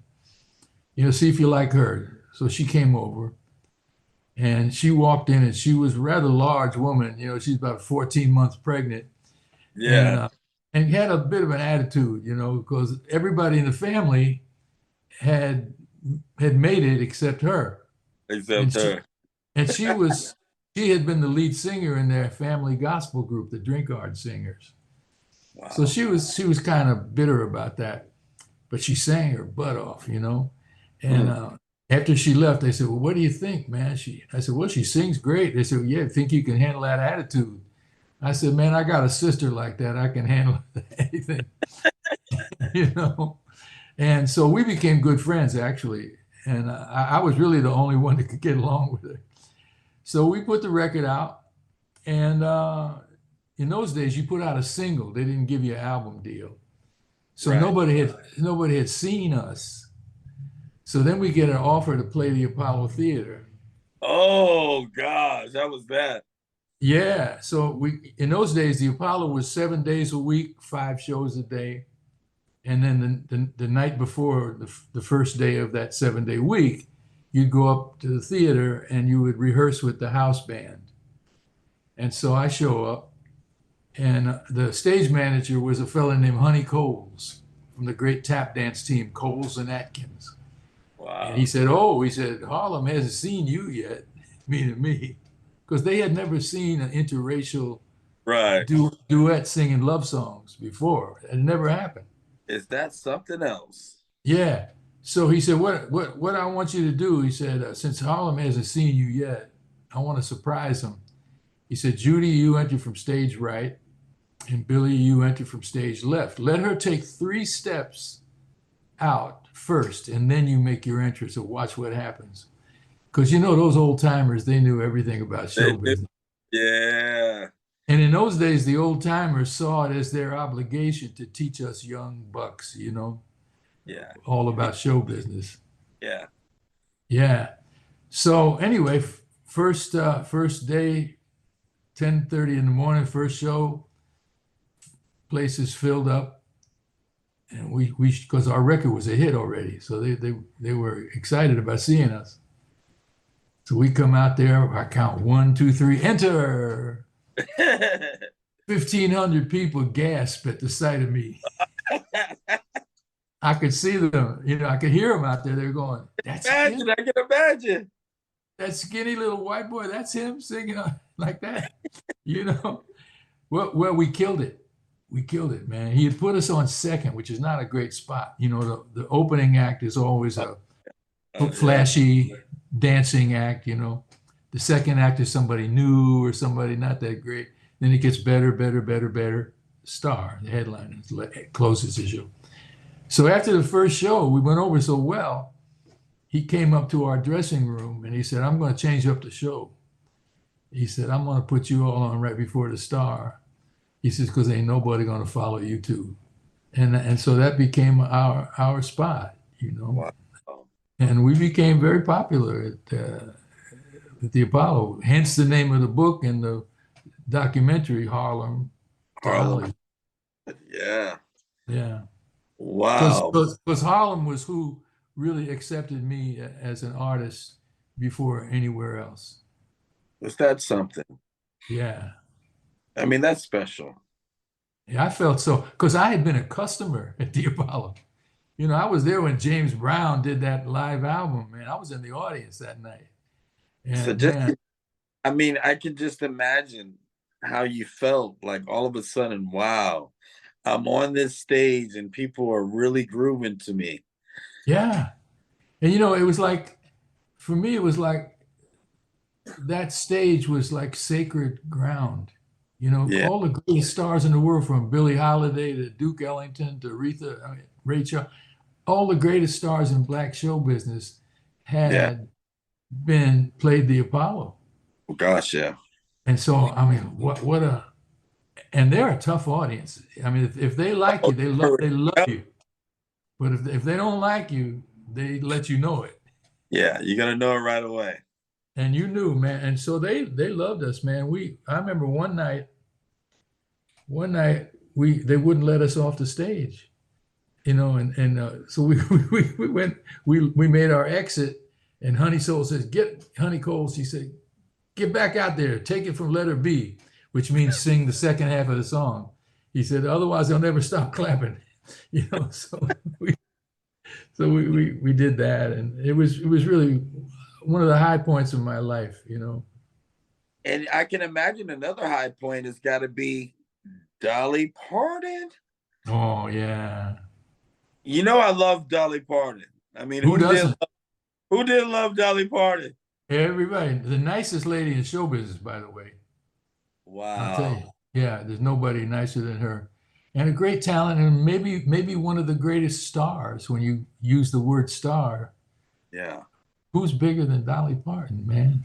You know, see if you like her." So she came over and she walked in, and she was a rather large woman. You know, she's about 14 months pregnant, and Yeah. and had a bit of an attitude, you know, because everybody in the family had made it except her. Except And her. she had been the lead singer in their family gospel group, the Drinkard Singers. So Wow. she was kind of bitter about that, but she sang her butt off, you know. And Mm. after she left, they said, "Well, what do you think, man?" I said, "Well, she sings great." They said, "Well, yeah, think you can handle that attitude?" I said, "Man, I got a sister like that. I can handle anything," you know. And so we became good friends, actually. And I was really the only one that could get along with her. So we put the record out. And in those days, you put out a single. They didn't give you an album deal. So Right. nobody had seen us. So then we get an offer to play the Apollo Theater. Oh gosh, that was that. Yeah. So we in those days, the Apollo was 7 days a week, 5 shows a day. And then the night before the first day of that 7 day week, you'd go up to the theater and you would rehearse with the house band. And so I show up, and the stage manager was a fellow named Honey Coles from the great tap dance team, Coles and Atkins. And Wow. he said, "Oh," he said, "Harlem hasn't seen you yet," meaning me, because they had never seen an interracial Right. duet singing love songs before. It had never happened. Is that something else? Yeah. So he said, what I want you to do," he said, "since Harlem hasn't seen you yet, I want to surprise him." He said, "Judy, you enter from stage right, and Billy, you enter from stage left. Let her take 3 steps out first, and then you make your entrance, and watch what happens." Because you know those old timers, they knew everything about show business. Yeah. And in those days, the old timers saw it as their obligation to teach us young bucks, you know, Yeah. all about show business. Yeah. Yeah. So anyway, first day, 10:30 in the morning, first show, place is filled up, and we because our record was a hit already, so they were excited about seeing us. So we come out there. I count 1, 2, 3, enter. 1,500 people gasp at the sight of me. I could see them, you know, I could hear them out there. They're going, "That's him? Imagine, I can imagine. That skinny little white boy, that's him singing like that," you know. Well, we killed it. We killed it, man. He had put us on second, which is not a great spot. You know, the opening act is always a Oh, yeah. flashy dancing act, you know. The second act is somebody new or somebody not that great. Then it gets better, better, better, better. Star, the headliner, closes the show. So after the first show, we went over so well, he came up to our dressing room and he said, "I'm going to change up the show." He said, "I'm going to put you all on right before the star." He says, "Because ain't nobody going to follow you two." And so that became our spot, you know. Wow. And we became very popular at the Apollo. Hence the name of the book and the documentary, Harlem to Harlem. Hollywood. Yeah. Yeah. Wow. Because Harlem was who really accepted me as an artist before anywhere else. Was that something? Yeah. I mean, that's special. Yeah, I felt so because I had been a customer at the Apollo. You know, I was there when James Brown did that live album, man. I was in the audience that night. So And just, man, I mean, I can just imagine how you felt like all of a sudden, wow, I'm on this stage and people are really grooving to me. yeah. And you know, it was like, for me, it was like that stage was like sacred ground. You know, Yeah, all the greatest stars in the world, from Billie Holiday to Duke Ellington to Aretha, Ray Charles, all the greatest stars in black show business yeah. had been played the Apollo. Oh, gosh, yeah. And so, I mean, what a, and they're a tough audience. I mean, if they like you, they love Yep. you. But if they don't like you, they let you know it. Yeah, you're gonna know it right away. And you knew, man. And so they loved us, man. I remember one night they wouldn't let us off the stage, you know, and so we went, we made our exit, and Honey Soul says, "Get Honey Cole," she said, "Get back out there, take it from letter B," which means sing the second half of the song. He said, "Otherwise they'll never stop clapping." You know, so we did that, and it was really one of the high points of my life, you know. And I can imagine another high point has got to be Dolly Parton. Oh yeah. You know, I love Dolly Parton. I mean, Who doesn't? who didn't love Dolly Parton? Everybody. The nicest lady in show business, by the way. I'll tell you. Wow. Yeah, there's nobody nicer than her. And a great talent, and maybe one of the greatest stars. When you use the word star, Yeah. who's bigger than Dolly Parton, man?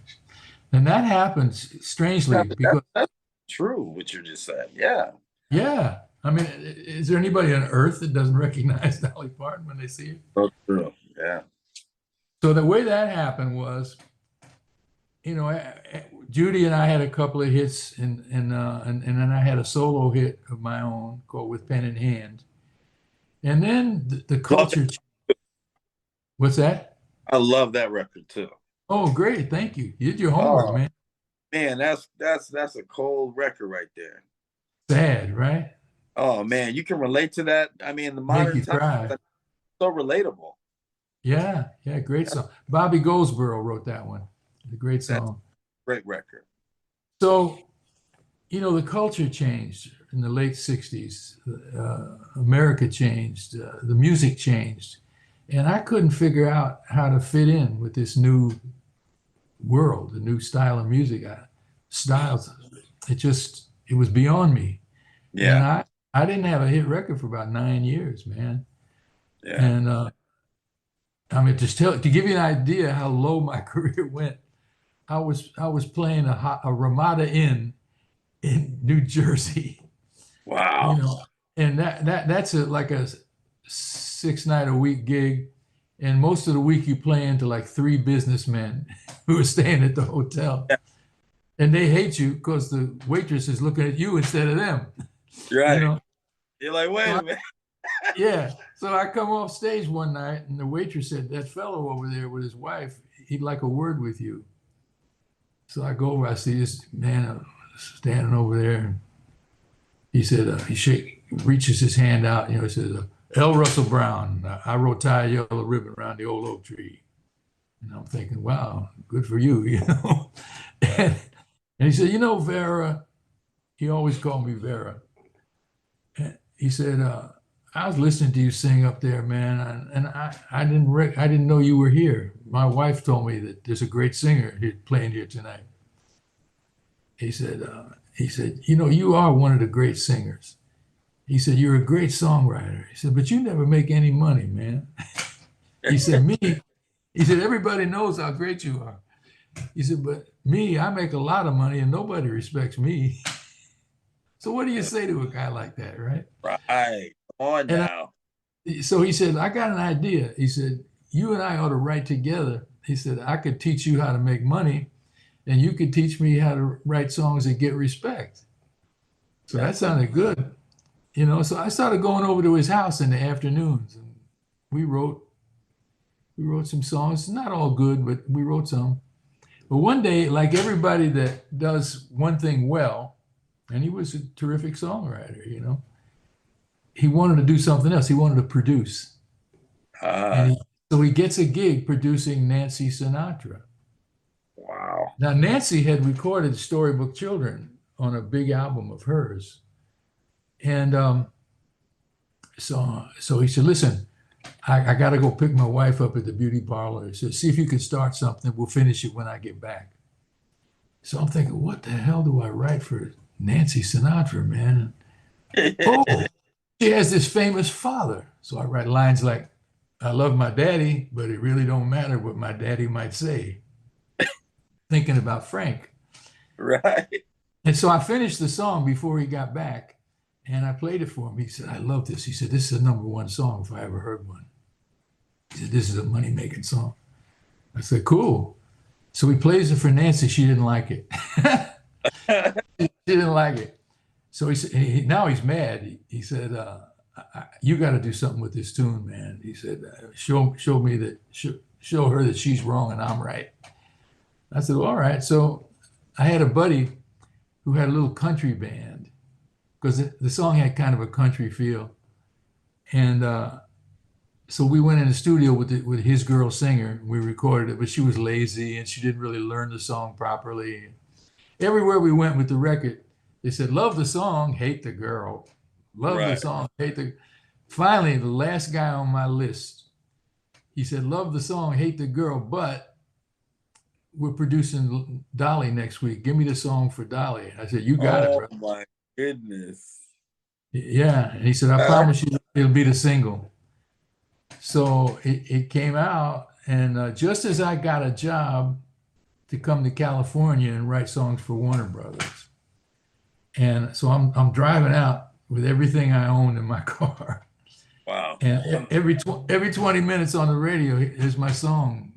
And that happens strangely because, That's true what you just said. Yeah. yeah. I mean, is there anybody on earth that doesn't recognize Dolly Parton when they see her? So true. Yeah. So the way that happened was, you know, Judy and I had a couple of hits, and then I had a solo hit of my own called "With Pen in Hand," and then the Love culture. What's that? I love that record too. Oh, great! Thank you. You did your homework, Oh man. man, that's a cold record right there. Sad, right? Oh man, you can relate to that. I mean, the Make modern you time, cry. that's so relatable. Yeah, yeah, great song. Bobby Goldsboro wrote that one. It's a great That's a song. great record. So, you know, the culture changed in the late 60s. America changed, the music changed. And I couldn't figure out how to fit in with this new world, the new style of music. Styles, it was beyond me. And Yeah. I didn't have a hit record for about 9 years, man. Yeah. And I mean, to give you an idea how low my career went, I was playing a Ramada Inn in New Jersey, you Wow. know, and that's like a 6 night a week gig, and most of the week you play into like three businessmen who are staying at the hotel, Yeah. and they hate you because the waitress is looking at you instead of them, Right. you know. You're like, wait a minute. Yeah, so I come off stage one night, and the waitress said, "That fellow over there with his wife, he'd like a word with you." So I go over, I see this man standing over there, and he said, reaches his hand out, you know, he says, "L. Russell Brown, I wrote tie a yellow ribbon around the old oak tree." And I'm thinking, wow, good for you, you know. And he said, "You know, Vera," he always called me Vera. And he said, "I was listening to you sing up there, man, and I didn't know you were here. My wife told me that there's a great singer here playing here tonight." He said, "You know, you are one of the great singers." He said, "You're a great songwriter." He said, "But you never make any money, man." He said, he said, "Everybody knows how great you are." He said, "But me, I make a lot of money and nobody respects me." So what do you say to a guy like that, right? Right. Come on And now. so he said, "I got an idea." He said, "You and I ought to write together." He said, "I could teach you how to make money, and you could teach me how to write songs that get respect." So that sounded good, you know. So I started going over to his house in the afternoons, and we wrote some songs. Not all good, but we wrote some. But one day, like everybody that does one thing well, and he was a terrific songwriter, you know, he wanted to do something else. He wanted to produce. And so he gets a gig producing Nancy Sinatra. Wow. Now, Nancy had recorded Storybook Children on a big album of hers. And so he said, listen, I got to go pick my wife up at the beauty parlor. He said, see if you can start something. We'll finish it when I get back. So I'm thinking, what the hell do I write for Nancy Sinatra, man? Oh, she has this famous father. So I write lines like, I love my daddy, but it really don't matter what my daddy might say. Thinking about Frank. Right. And so I finished the song before he got back, and I played it for him. He said, I love this. He said, this is a #1 song if I ever heard one. He said, this is a money-making song. I said, cool. So he plays it for Nancy. She didn't like it. She didn't like it. So he said, now he's mad. He said, you got to do something with this tune, man. He said, show her that she's wrong and I'm right. I said, well, all right. So I had a buddy who had a little country band because the song had kind of a country feel. And so we went in the studio with his girl singer. We recorded it, but she was lazy and she didn't really learn the song properly. Everywhere we went with the record, they said, love the song, hate the girl. Love the song, hate the... Finally, the last guy on my list, he said, love the song, hate the girl, but we're producing Dolly next week. Give me the song for Dolly. I said, you got it, bro. Oh my goodness. Yeah. And he said, I promise you it'll be the single. So it came out, and just as I got a job to come to California and write songs for Warner Brothers. And so I'm driving out with everything I own in my car. Wow. And every 20 minutes on the radio, here's my song,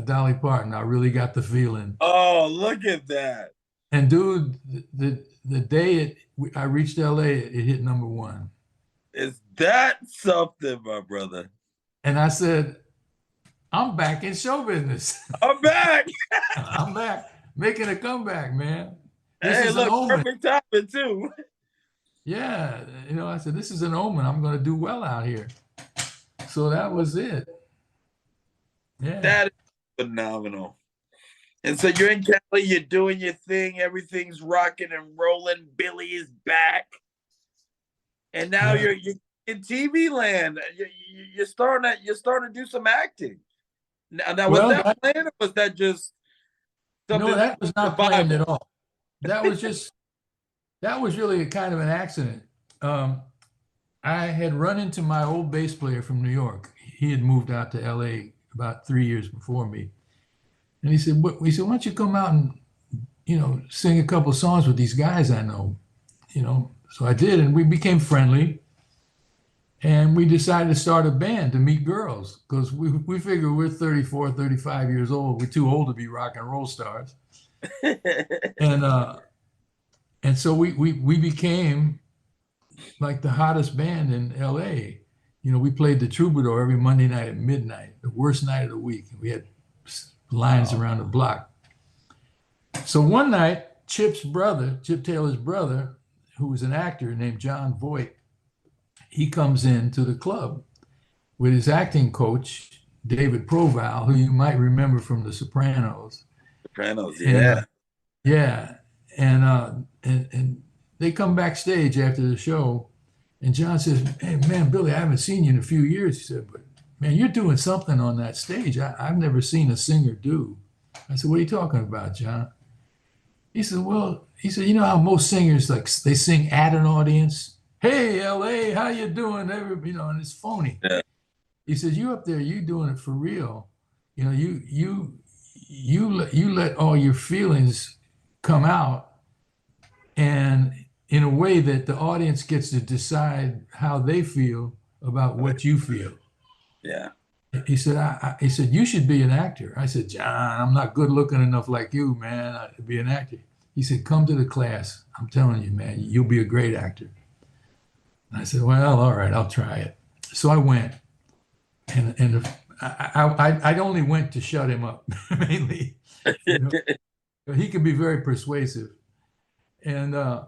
Dolly Parton, I Really Got the Feeling. Oh, look at that. And dude, the day I reached LA, it hit #1. Is that something, my brother? And I said, I'm back in show business. I'm back. I'm back, making a comeback, man. This Hey, is look, an omen. perfect timing too. Yeah, I said, this is an omen. I'm going to do well out here. So that was it. Yeah. That is phenomenal. And so you're in Cali, you're doing your thing, everything's rocking and rolling. Billy is back. And now you're in TV land. You're starting to do some acting. Now was that planned, or was that just something? No, that was not planned at all. That was really a kind of an accident. I had run into my old bass player from New York. He had moved out to LA about 3 years before me. And he said, why don't you come out and, sing a couple songs with these guys I know, So I did, and we became friendly. And we decided to start a band to meet girls because we figure we're 34, 35 years old. We're too old to be rock and roll stars. And so we became like the hottest band in LA. We played the Troubadour every Monday night at midnight, the worst night of the week. We had lines around the block. So one night, Chip Taylor's brother, who was an actor named John Voight, he comes into the club with his acting coach, David Proval, who you might remember from The Sopranos. Yeah. And they come backstage after the show, and John says, hey, man, Billy, I haven't seen you in a few years. He said, but man, you're doing something on that stage I've never seen a singer do. I said, what are you talking about, John? He said, you know how most singers, like, they sing at an audience? Hey, LA, how you doing? And it's phony. Yeah. He says, you up there, you doing it for real. You let all your feelings come out, and in a way that the audience gets to decide how they feel about what you feel. Yeah. He said, he said, you should be an actor. I said, John, I'm not good looking enough like you, man, to be an actor. He said, come to the class. I'm telling you, man, you'll be a great actor. I said, well, all right, I'll try it. So I went, and I only went to shut him up, mainly. He can be very persuasive. And the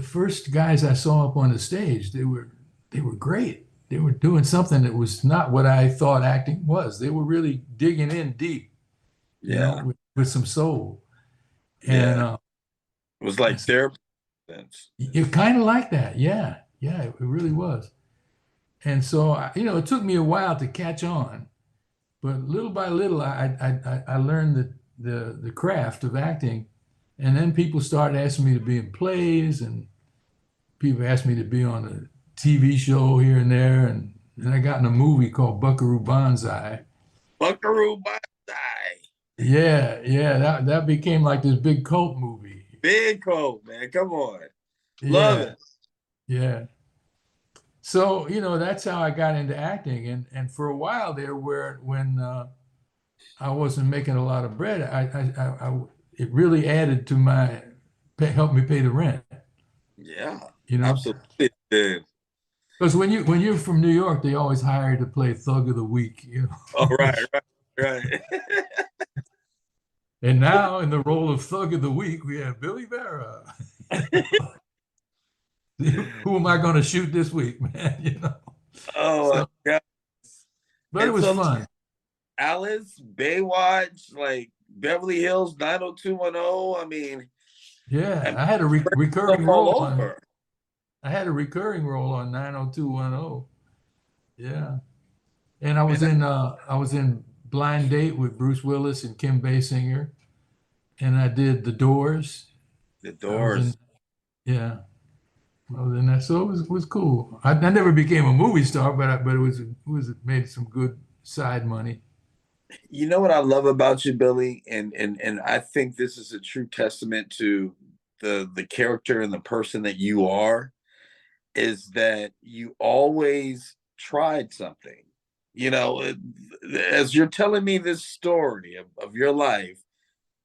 first guys I saw up on the stage, they were great. doing something that was not what I thought acting was. They were really digging in deep, Yeah. with some soul. And Yeah. It was like therapy. it kind of like that. Yeah. Yeah, it really was. And so, it took me a while to catch on, but little by little, I learned the craft of acting. And then people started asking me to be in plays, and people asked me to be on a TV show here and there. And then I got in a movie called Buckaroo Banzai. Buckaroo Banzai. Yeah, yeah, that became like this big cult movie. Big cult, man. Come on. Love Yeah, it. yeah. So, that's how I got into acting. And for a while there, when I wasn't making a lot of bread, it really added to helped me pay the rent, Yeah. you know. Absolutely did. Because when you're from New York, they always hire you to play Thug of the Week. Oh, right. And now in the role of Thug of the Week, we have Billy Vera. Who am I going to shoot this week, man? Oh, So, my God. but it was fun. Alice, Baywatch, like Beverly Hills 90210. I mean, Yeah, I had a recurring all role on. over. I had a recurring role on 90210. Yeah, and I was in Blind Date with Bruce Willis and Kim Basinger, and I did The Doors. The I was in, Doors. yeah, I was in that, so it was cool. I never became a movie star, but it made some good side money. You know what I love about you, Billy, and I think this is a true testament to the character and the person that you are, is that you always tried something. As you're telling me this story of your life,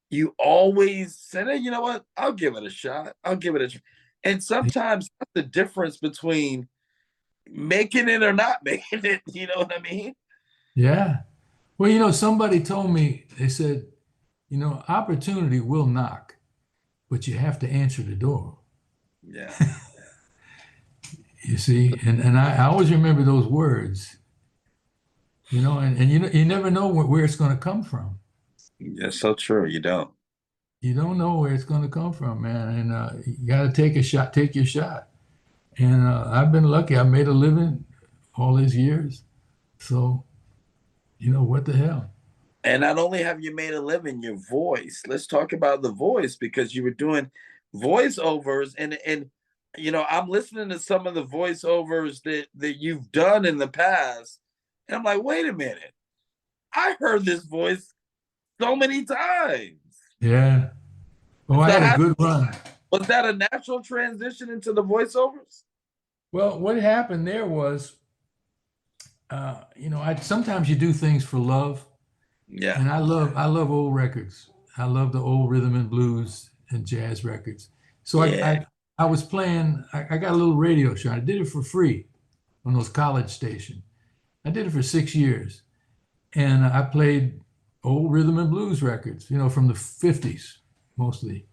you always said, hey, you know what? I'll give it a shot. I'll give it a try. And sometimes that's the difference between making it or not making it. You know what I mean? Yeah. Well, somebody told me, they said, opportunity will knock, but you have to answer the door. Yeah. You see, and I always remember those words, and you never know where it's going to come from. That's so true. You don't. You don't know where it's going to come from, man. And you got to take your shot. And I've been lucky. I made a living all these years. So, what the hell? And not only have you made a living, your voice. Let's talk about the voice, because you were doing voiceovers, and I'm listening to some of the voiceovers that you've done in the past, and I'm like, wait a minute, I heard this voice so many times. Yeah. Oh, I had a good run. Was that a natural transition into the voiceovers? Well, what happened there was, sometimes you do things for love. Yeah. And I love old records. I love the old rhythm and blues and jazz records. So Yeah. I was playing, I got a little radio show. I did it for free on those college stations. I did it for 6 years. And I played old rhythm and blues records, from the 50s mostly.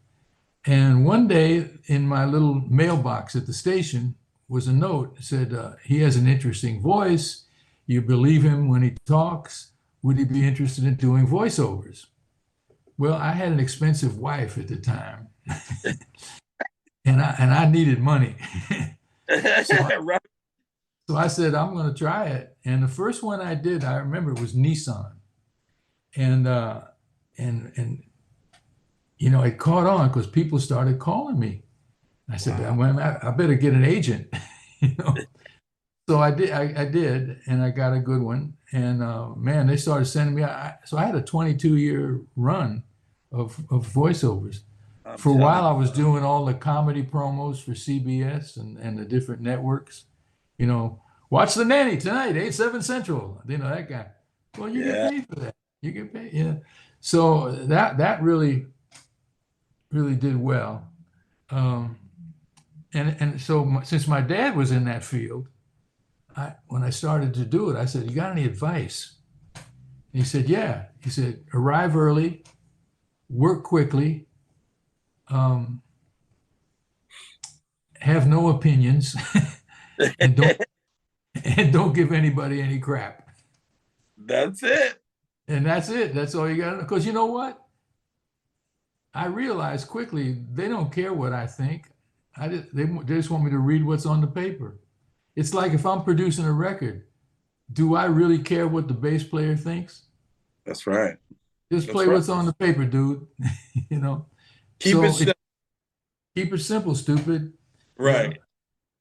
And one day in my little mailbox at the station was a note that said, he has an interesting voice. You believe him when he talks. Would he be interested in doing voiceovers? Well, I had an expensive wife at the time, and I needed money. So I said, I'm going to try it. And the first one I did, I remember, was Nissan. And it caught on because people started calling me. I said, wow. I better get an agent. So I did, and I got a good one. And man, they started sending me. So I had a 22-year run of voiceovers. For a while, I was doing all the comedy promos for CBS and the different networks. Watch The Nanny tonight, 8/7 Central. That guy. Well, you get paid for that. You get paid, yeah. So that really did well. And so since my dad was in that field, when I started to do it, I said, you got any advice? And he said, yeah. He said, arrive early, work quickly, have no opinions, and and don't give anybody any crap. That's it. And that's it. That's all you got to know. Because you know what? I realized quickly they don't care what I think. They just want me to read what's on the paper. It's like if I'm producing a record, do I really care what the bass player thinks? That's right. Just That's play right. what's on the paper, dude. You know. Keep So it simple. keep it simple, stupid. Right.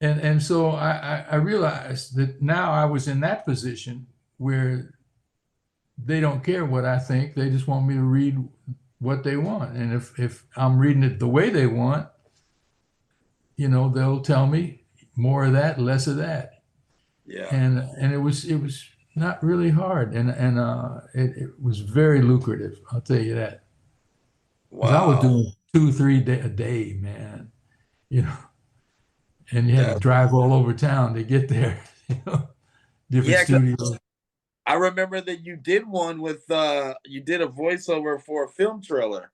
And so I realized that now I was in that position where they don't care what I think. They just want me to read what they want. And if I'm reading it the way they want, you know, they'll tell me more of that, less of that. Yeah. And it was not really hard. And it was very lucrative, I'll tell you that. 'Cause I was Wow. doing 2-3 a day, man. You know, and you had to That's- drive all over town to get there. You know, different Yeah, 'cause studios. I remember that you did one with you did a voiceover for a film trailer.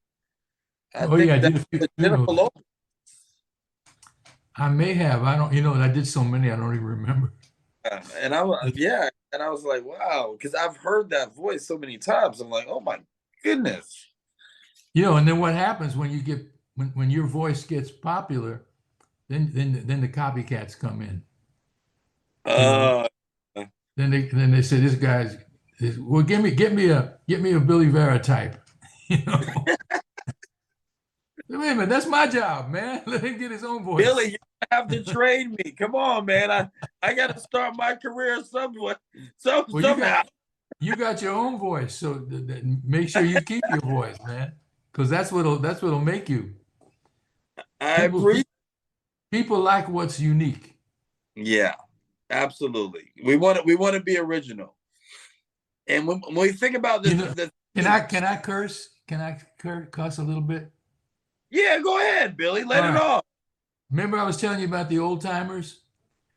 I Oh think yeah, I that did a few was of Jennifer those. Lopez. I may have. I don't. You know, I did so many. I don't even remember. And I was and I was like, wow, because I've heard that voice so many times. I'm like, oh my goodness. You know, and then what happens when you get when your voice gets popular, then the copycats come in. Uh, Then they say this guy's well, get me a Billy Vera type. You know, wait a minute, that's my job, man. Let him get his own voice. Billy, you have to train me. Come on, man. I got to start my career somewhere. Somehow. You got your own voice, so make sure you keep your voice, man, because that's what'll make you. I agree. People like what's unique. Yeah, absolutely. We want to be original. And when we think about this, You know, can I curse? Can I cuss a little bit? Yeah, go ahead, Billy. Let All it right. off. Remember I was telling you about the old timers?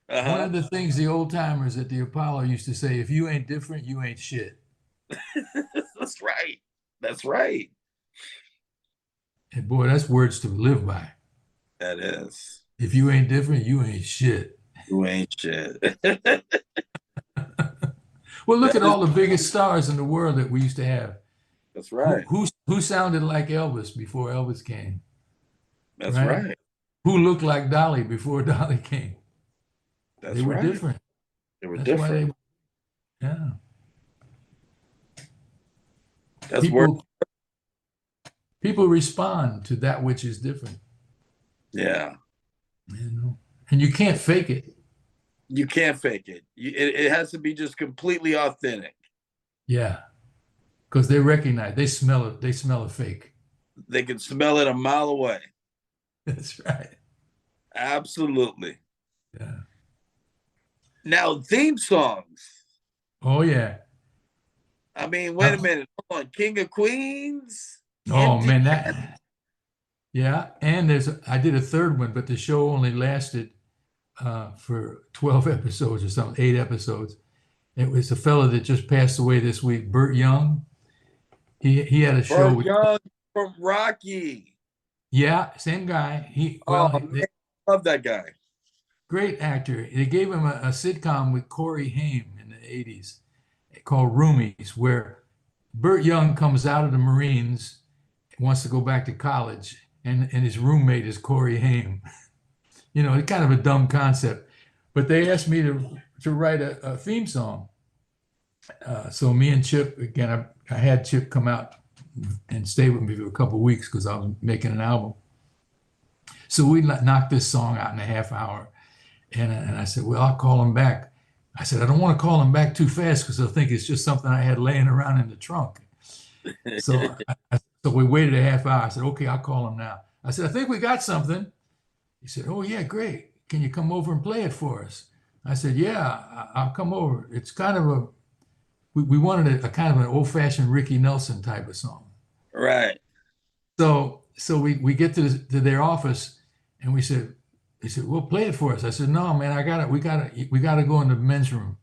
One of the things the old timers at the Apollo used to say, if you ain't different, you ain't shit. That's right. That's right. And boy, that's words to live by. That is. If you ain't different, you ain't shit. You ain't shit. Well, look at all the biggest stars in the world that we used to have. That's right. Who sounded like Elvis before Elvis came? That's right. Who looked like Dolly before Dolly came? That's they were right. different. They were That's different. yeah. That's people respond to that which is different. Yeah. You know, and you can't fake it. You can't fake it. It has to be just completely authentic. Yeah, because they recognize, they smell it. They smell a fake. They can smell it a mile away. That's right. Absolutely. Yeah. Now, theme songs. Oh yeah. I mean, wait a minute. Hold on. King of Queens. Oh man, yeah. And I did a third one, but the show only lasted for 12 episodes or something, 8 episodes. It was a fellow that just passed away this week, Burt Young. He had a show Burt Young from Rocky. Yeah, same guy. Man, love that guy. Great actor. They gave him a sitcom with Corey Haim in the 80s called Roomies, where Burt Young comes out of the Marines, wants to go back to college, and his roommate is Corey Haim. You know, it's kind of a dumb concept, but they asked me to write a theme song. So me and Chip, again, I had Chip come out and stay with me for a couple of weeks because I was making an album. So we knocked this song out in a half hour. And I said, well, I'll call him back. I said, I don't want to call him back too fast because they'll think it's just something I had laying around in the trunk. So, so we waited a half hour. I said, okay, I'll call him now. I said, I think we got something. He said, oh, yeah, great. Can you come over and play it for us? I said, yeah, I'll come over. It's kind of we wanted a kind of an old-fashioned Ricky Nelson type of song. Right. So we get to their office and he said, well, play it for us. I said, no, man, we gotta go in the men's room.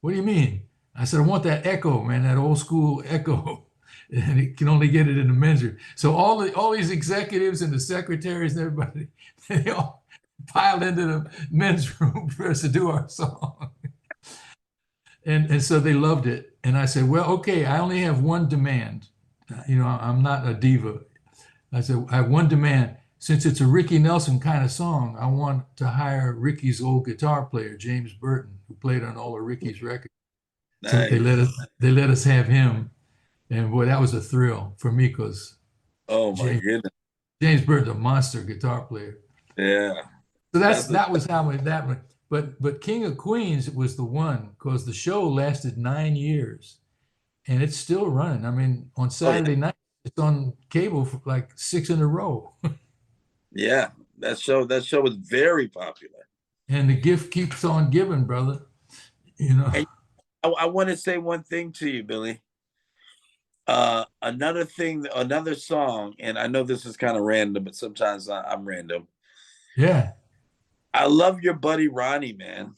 What do you mean? I said, I want that echo, man, that old school echo. And you can only get it in the men's room. So all these executives and the secretaries and everybody, they all piled into the men's room for us to do our song. And so they loved it. And I said, well, okay, I only have one demand. I'm not a diva. I said, I have one demand. Since it's a Ricky Nelson kind of song, I want to hire Ricky's old guitar player, James Burton, who played on all of Ricky's records. So Nice. they let us have him. And boy, that was a thrill for me because Oh my goodness. James Burton's a monster guitar player. Yeah. So that was how that went. But King of Queens was the one because the show lasted 9 years and it's still running. I mean, on Saturday night, it's on cable for like 6 in a row. Yeah, that show was very popular. And the gift keeps on giving, brother. And I want to say one thing to you, Billy. Another song, and I know this is kind of random, but sometimes I'm random. Yeah. I love your buddy Ronnie, man.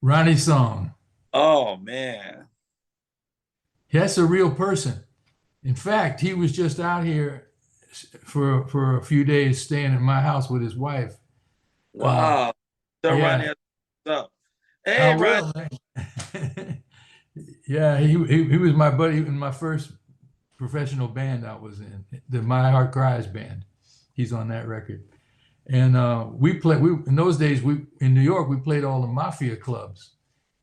Ronnie's song. Oh man. That's a real person. In fact, he was just out here for a few days staying at my house with his wife. Wow. So yeah. Ronnie, what's up? Hey, Ronnie. Yeah, he was my buddy in my first professional band I was in, the My Heart Cries band. He's on that record. And in those days, in New York, we played all the Mafia clubs.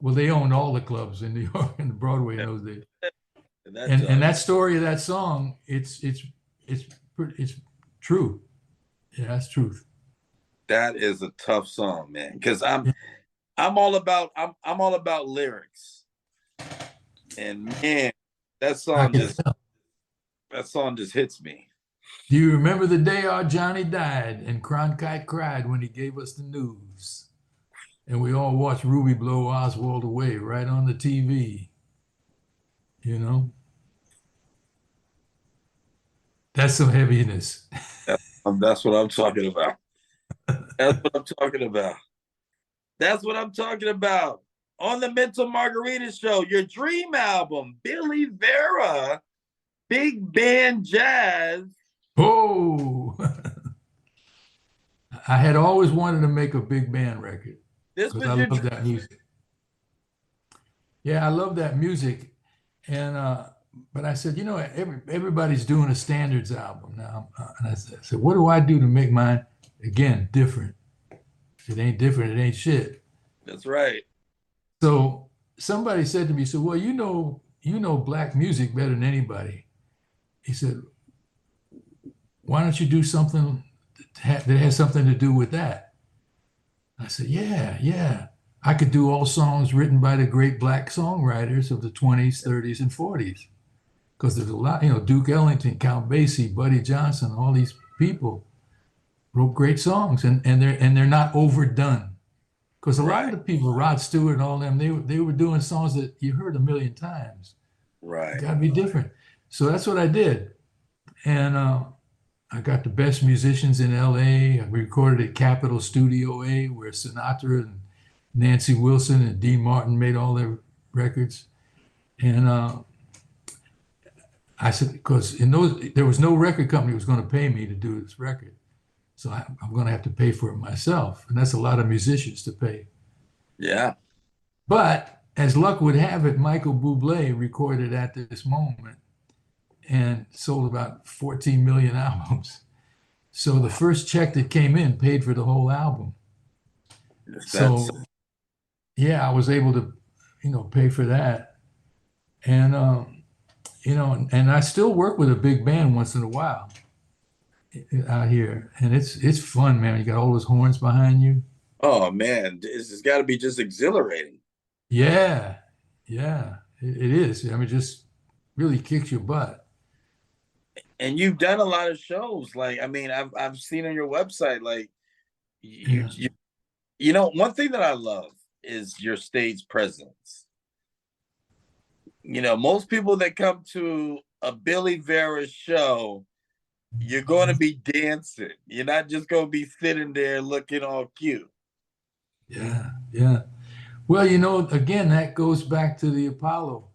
Well, they owned all the clubs in New York and Broadway in those days. And that story of that song, it's true. Yeah, that's truth. That is a tough song, man. Because I'm all about lyrics. And man, that song just hits me. Do you remember the day our Johnny died and Cronkite cried when he gave us the news? And we all watched Ruby blow Oswald away right on the TV. That's some heaviness. That's what I'm talking about. That's what I'm talking about. That's what I'm talking about. On the Mental Margarita Show, your dream album, Billy Vera, Big Band Jazz. Oh, I had always wanted to make a big band record. This was I love that music. Yeah, I love that music. And but I said, everybody's doing a standards album now. And I said, what do I do to make mine, again, different? If it ain't different, it ain't shit. That's right. So somebody said to me, so, well, you know black music better than anybody. He said, why don't you do something that has something to do with that? I said, yeah. I could do all songs written by the great black songwriters of the 20s, 30s, and 40s. Because there's a lot, Duke Ellington, Count Basie, Buddy Johnson, all these people wrote great songs, and they're not overdone. Because a lot of the people, Rod Stewart and all them, they were doing songs that you heard a million times. Right. It got to be different. So that's what I did. And I got the best musicians in LA. I recorded at Capitol Studio A, where Sinatra and Nancy Wilson and Dean Martin made all their records. And I said, because there was no record company that was going to pay me to do this record. So I'm going to have to pay for it myself. And that's a lot of musicians to pay. Yeah. But as luck would have it, Michael Bublé recorded At This Moment and sold about 14 million albums. So the first check that came in paid for the whole album. So yeah, I was able to, pay for that. And, and I still work with a big band once in a while out here. And it's fun, man. You got all those horns behind you. Oh man, it's got to be just exhilarating. Yeah. It is. I mean, just really kicks your butt. And you've done a lot of shows. Like, I mean, I've seen on your website, like, one thing that I love is your stage presence. Most people that come to a Billy Vera show, you're going to be dancing. You're not just going to be sitting there looking all cute. Yeah. Well, again, that goes back to the Apollo.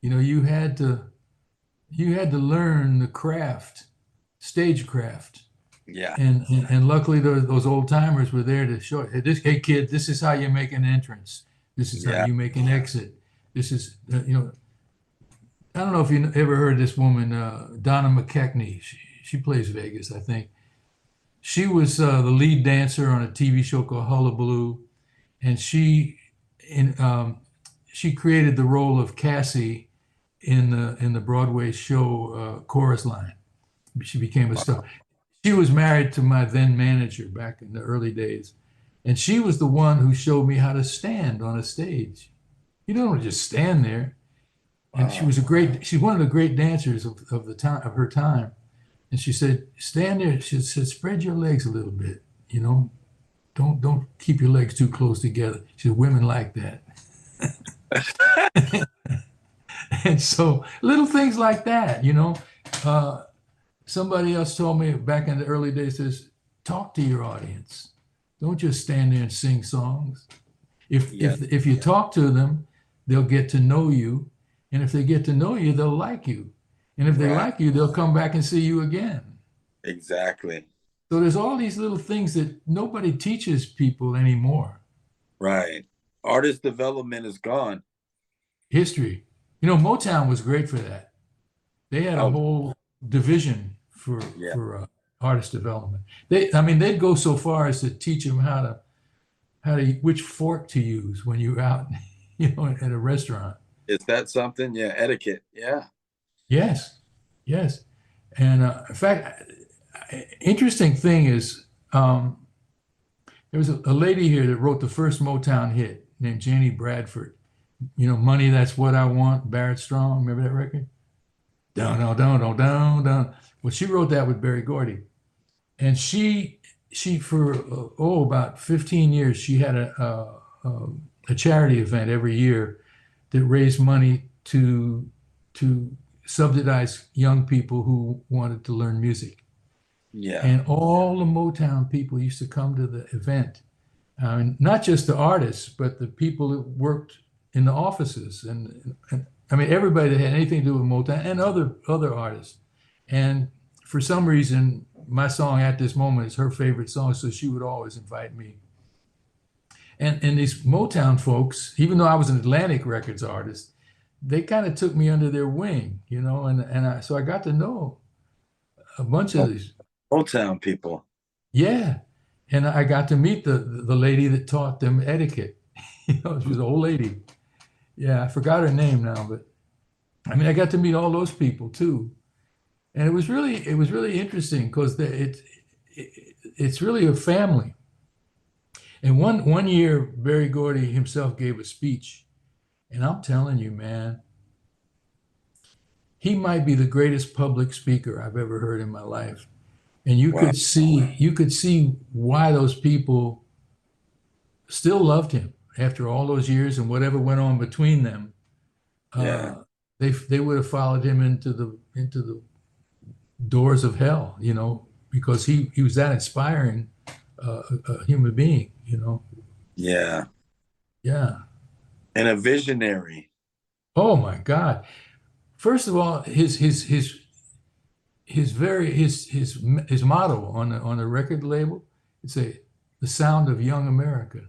You had to learn the craft, stagecraft. Yeah. And luckily those old timers were there to show, hey kid, this is how you make an entrance. This is how Yeah. you make an exit. This is, I don't know if you ever heard this woman, Donna McKechnie. She plays Vegas, I think. She was the lead dancer on a TV show called Hullabaloo, and she created the role of Cassie in the Broadway show Chorus Line. She became a star. She was married to my then manager back in the early days, and she was the one who showed me how to stand on a stage. You don't just stand there. And she was she's one of the great dancers of the time of her time. And she said, stand there. She said, spread your legs a little bit, don't keep your legs too close together. She said, women like that. And so little things like that, somebody else told me back in the early days, says, talk to your audience. Don't just stand there and sing songs. If you talk to them, they'll get to know you. And if they get to know you, they'll like you. And if they like you, they'll come back and see you again. Exactly. So there's all these little things that nobody teaches people anymore. Right. Artist development is gone. History. Motown was great for that. They had a whole division for artist development. They'd go so far as to teach them how to which fork to use when you're out, at a restaurant. Is that something? Yeah, etiquette. Yeah. Yes. And in fact, interesting thing is, there was a lady here that wrote the first Motown hit named Janie Bradford. Money, That's What I Want, Barrett Strong. Remember that record? Down. Well, she wrote that with Berry Gordy. And she for, about 15 years, she had a charity event every year that raised money to subsidize young people who wanted to learn music. Yeah. And all the Motown people used to come to the event. Not just the artists, but the people that worked in the offices. And everybody that had anything to do with Motown and other artists. And for some reason, my song At This Moment is her favorite song, so she would always invite me. And these Motown folks, even though I was an Atlantic Records artist, they kind of took me under their wing, so I got to know a bunch of these Motown people. Yeah. And I got to meet the lady that taught them etiquette. She was an old lady. Yeah, I forgot her name now, but I got to meet all those people too. And it was really interesting because it's really a family. And one year, Berry Gordy himself gave a speech, and I'm telling you, man, he might be the greatest public speaker I've ever heard in my life. And you could see why those people still loved him after all those years and whatever went on between them. They would have followed him into the doors of hell, because he was that inspiring a human being, Yeah. Yeah. And a visionary. Oh my God. First of all, his motto on the record label, it's the sound of young America.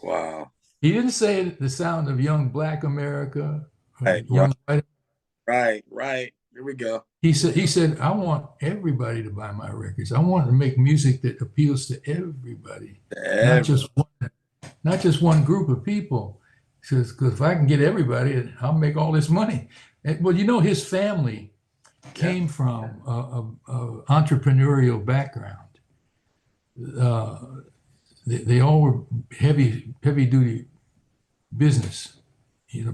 Wow. He didn't say the sound of young Black America. Right. White. Right. Here we go. He said, I want everybody to buy my records. I want to make music that appeals to everybody, not just one group of people. He says, because if I can get everybody, I'll make all this money. And, well, his family came from a entrepreneurial background. They all were heavy duty business,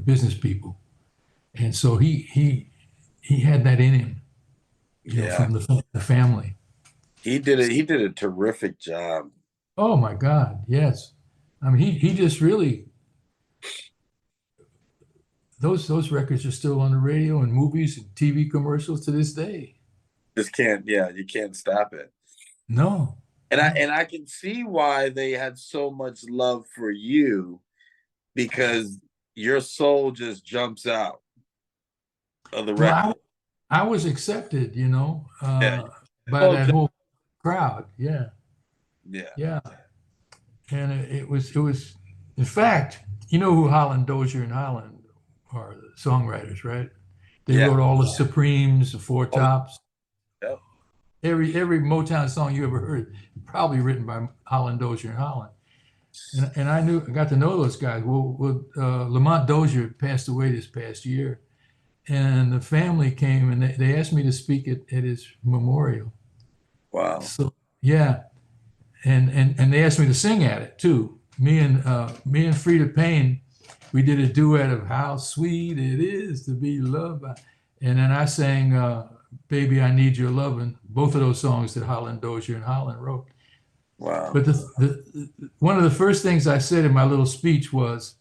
business people, and so he had that in him, from the family. He did a terrific job. Oh my God, yes. He just really. Those records are still on the radio and movies and TV commercials to this day. You can't stop it. No. And I can see why they had so much love for you, because your soul just jumps out of the record. Well, I was accepted, by that whole crowd. Yeah. Yeah. Yeah. And it was, in fact, You know who Holland Dozier and Holland are, the songwriters, right? They Yeah. wrote all the Supremes, the Four Oh, Tops. yep. Every Motown song you ever heard, probably written by Holland Dozier and Holland. And I got to know those guys. Lamont Dozier passed away this past year, and the family came and they asked me to speak at his memorial. Wow. So yeah, and they asked me to sing at it too. Me and Frida Payne, we did a duet of "How Sweet It Is to Be Loved by," and then I sang "Baby I Need Your Lovin'." Both of those songs that Holland Dozier and Holland wrote. Wow. But one of the first things I said in my little speech was,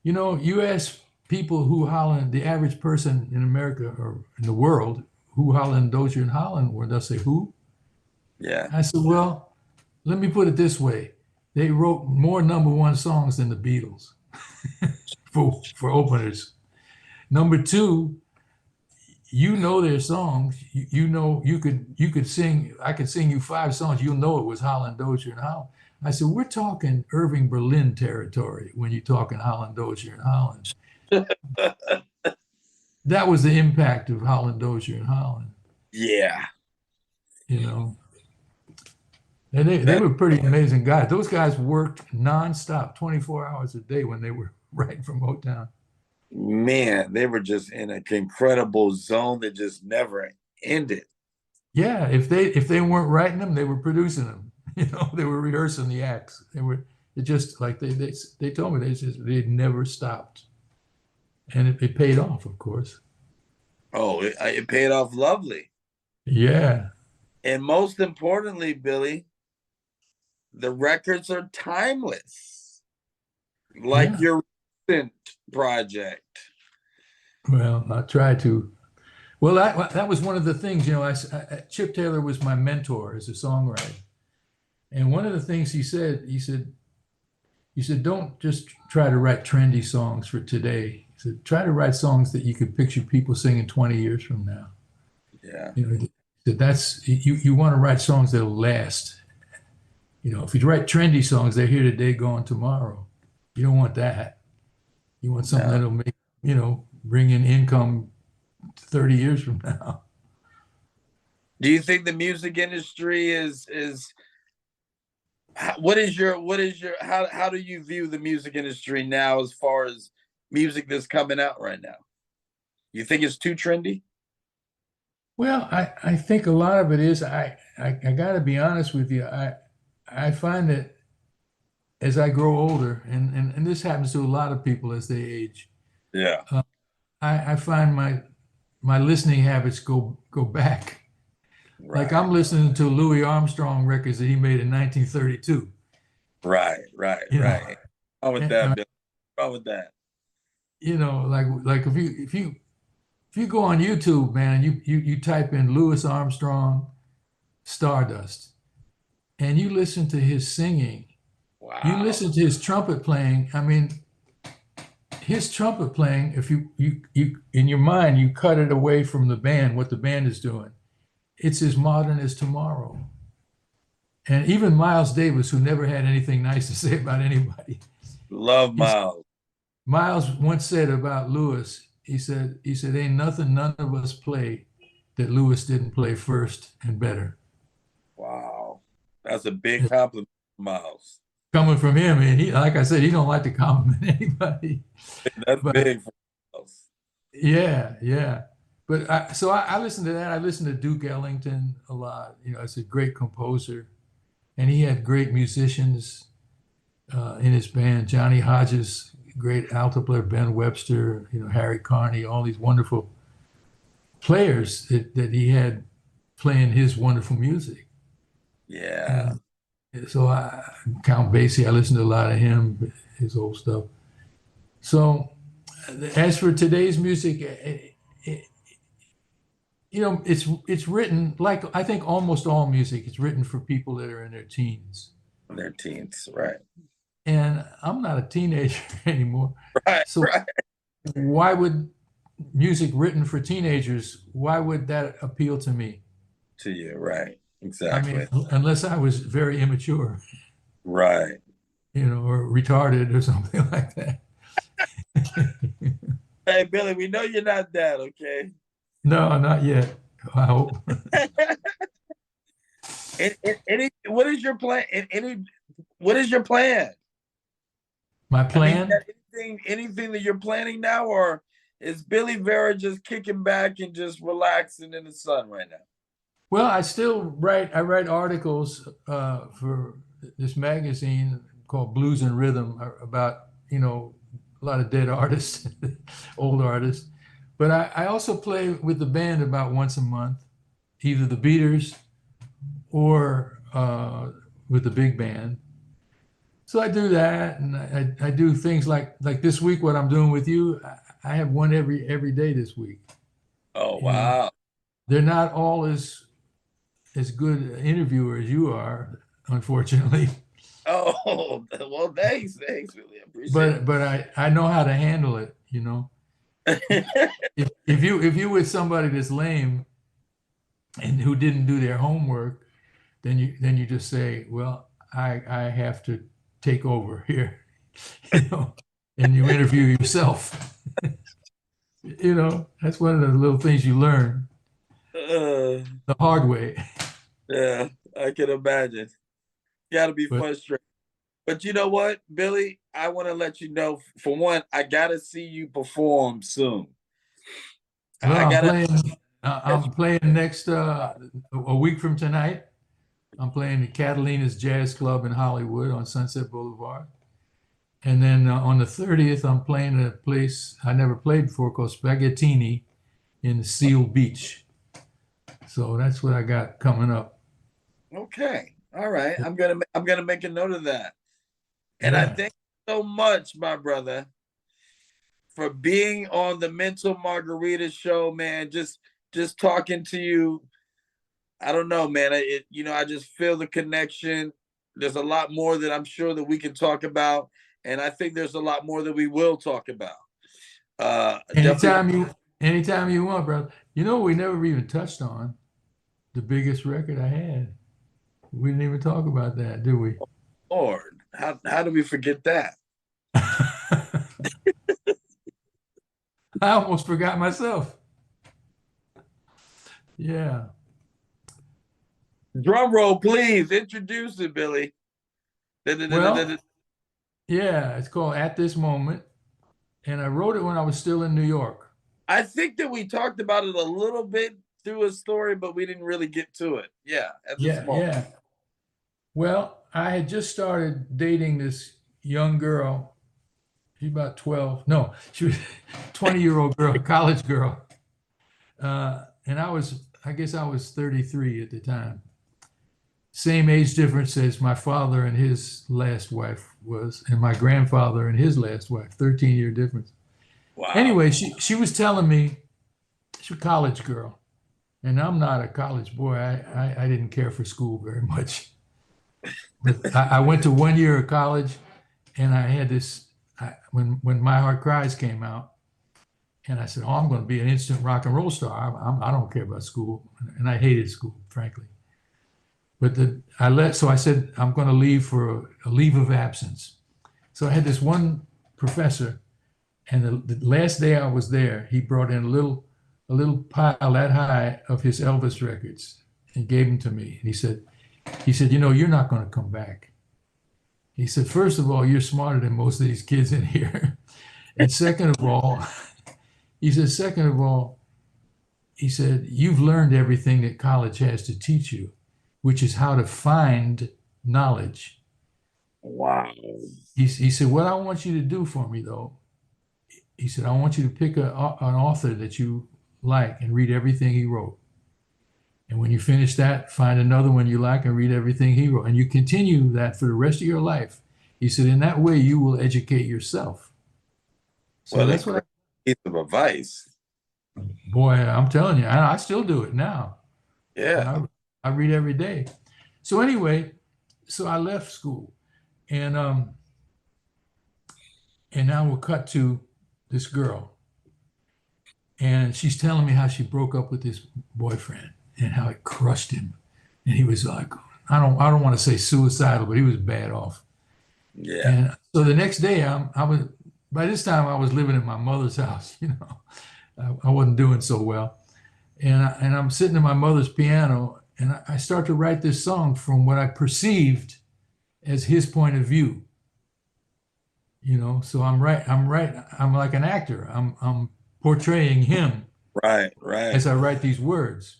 you know, you ask people who Holland, the average person in America or in the world, who Holland Dozier and Holland were, they'll say, who? Yeah. I said, well, let me put it this way. They wrote more #1 songs than the Beatles for openers. Number two, you know their songs. You know you could sing. I could sing you 5 songs. You'll know it was Holland Dozier and Holland. I said, we're talking Irving Berlin territory when you're talking Holland Dozier and Holland. That was the impact of Holland Dozier and Holland. Yeah. You know. And they were pretty amazing guys. Those guys worked nonstop, 24 hours a day when they were writing for Motown. Man, they were just in an incredible zone that just never ended. Yeah, if they weren't writing them, they were producing them. You know, they were rehearsing the acts. It just like they told me they never stopped, and it paid off, of course. Oh, it paid off lovely. Yeah, and most importantly, Billy, the records are timeless, like your recent project. Well, I try to. Well, that was one of the things, you know. Chip Taylor was my mentor as a songwriter, and one of the things he said, don't just try to write trendy songs for today. He said, try to write songs that you could picture people singing 20 years from now. Yeah. You know, that's you want to write songs that'll last. You know, if you write trendy songs, they're here today, gone tomorrow. You don't want that. You want something that'll make, you know, bring in income 30 years from now. Do you think the music industry is what is your how do you view the music industry now as far as music that's coming out right now? You think it's too trendy? Well, I think a lot of it is. I got to be honest with you. I find that as I grow older, and this happens to a lot of people as they age. Yeah. I find my listening habits go back. Right. Like I'm listening to Louis Armstrong records that he made in 1932. Right. You know, Right. Wrong with that, Bill? Wrong with that? You know, like if you go on YouTube, man, you type in Louis Armstrong Stardust, and you listen to his singing. Wow. You listen to his trumpet playing. I mean, his trumpet playing, if you in your mind, you cut it away from the band, what the band is doing. It's as modern as tomorrow. And even Miles Davis, who never had anything nice to say about anybody. Love Miles. Miles once said about Louis, he said, ain't nothing none of us play that Louis didn't play first and better. Wow. That's a big compliment, Miles. Coming from him, and he, like I said, he don't like to compliment anybody. That's big for Miles. Yeah. But I listen to that. I listen to Duke Ellington a lot. You know, it's a great composer, and he had great musicians in his band. Johnny Hodges, great alto player. Ben Webster, you know, Harry Carney, all these wonderful players that he had playing his wonderful music. Yeah. So Count Basie, I listen to a lot of him, his old stuff. So as for today's music, you know, it's written like, I think almost all music is written for people that are in their teens. In their teens, right. And I'm not a teenager anymore. Right, so why would music written for teenagers, why would that appeal to me? To you, right. Exactly. I mean, unless I was very immature. Right. or retarded or something like that. Hey, Billy, we know you're not that, okay? No, not yet. I hope. What is your plan? What is your plan? My I mean, plan? anything that you're planning now, or is Billy Vera just kicking back and just relaxing in the sun right now? Well, I write articles for this magazine called Blues and Rhythm about, a lot of dead artists, old artists. But I also play with the band about once a month, either the Beaters or with the big band. So I do that, and I do things like this week. What I'm doing with you, I have one every day this week. Oh, And wow. they're not all as good an interviewer as you are, unfortunately. Oh, well, thanks, really appreciate But I know how to handle it. it. If you with somebody that's lame and who didn't do their homework, then you just say, well, I have to take over here, and you interview yourself. That's one of the little things you learn Uh, the hard way. yeah, I can imagine. Got to be But frustrating. But you know what, Billy? I want to let you know, for one, I got to see you perform soon. well, I I'm got to. playing. I'm playing next a week from tonight. I'm playing at Catalina's Jazz Club in Hollywood on Sunset Boulevard. And then on the 30th, I'm playing at a place I never played before called Spaghettini in Seal Beach. So that's what I got coming up. Okay. All right. I'm gonna make a note of that. And I Yeah. thank you so much, my brother, for being on the Mental Margarita show, man. Just talking to you. I don't know, man. I just feel the connection. There's a lot more that I'm sure that we can talk about, and I think there's a lot more that we will talk about. Definitely. Anytime you want, brother. We never even touched on the biggest record I had. We didn't even talk about that, did we? Lord, how do we forget that? I almost forgot myself. Yeah. Drum roll, please. Introduce it, Billy. Well, yeah, it's called At This Moment. And I wrote it when I was still in New York. I think that we talked about it a little bit through a story, but we didn't really get to it. Yeah, at this Yeah, moment. yeah. Well, I had just started dating this young girl. She's about 12. No, she was 20-year-old girl, college girl. And I guess I was 33 at the time. Same age difference as my father and his last wife was, and my grandfather and his last wife, 13-year difference. Wow. Anyway, she was telling me, she's a college girl, and I'm not a college boy. I didn't care for school very much. But I went to 1 year of college, and I had this, when My Heart Cries came out, and I said, oh, I'm going to be an instant rock and roll star. I don't care about school. And I hated school, frankly. But so I said, I'm going to leave for a leave of absence. So I had this one professor, and the last day I was there, he brought in a little pile that high of his Elvis records and gave them to me. And he said, you're not going to come back. He said, first of all, you're smarter than most of these kids in here. And second of all, he said, you've learned everything that college has to teach you, which is how to find knowledge. Wow. He said, what I want you to do for me, though, he said, I want you to pick an author that you like and read everything he wrote. And when you finish that, find another one you like and read everything he wrote. And you continue that for the rest of your life. He said, in that way, you will educate yourself. So well, that's what piece of advice. Boy, I'm telling you, I still do it now. Yeah. I read every day. So anyway, so I left school, and now we'll cut to this girl, and she's telling me how she broke up with this boyfriend and how it crushed him, and he was like, I don't want to say suicidal, but he was bad off. Yeah. And so the next day, by this time I was living in my mother's house. I wasn't doing so well, and I'm sitting at my mother's piano, and I start to write this song from what I perceived as his point of view. So I'm like an actor. I'm portraying him Right. Right. as I write these words.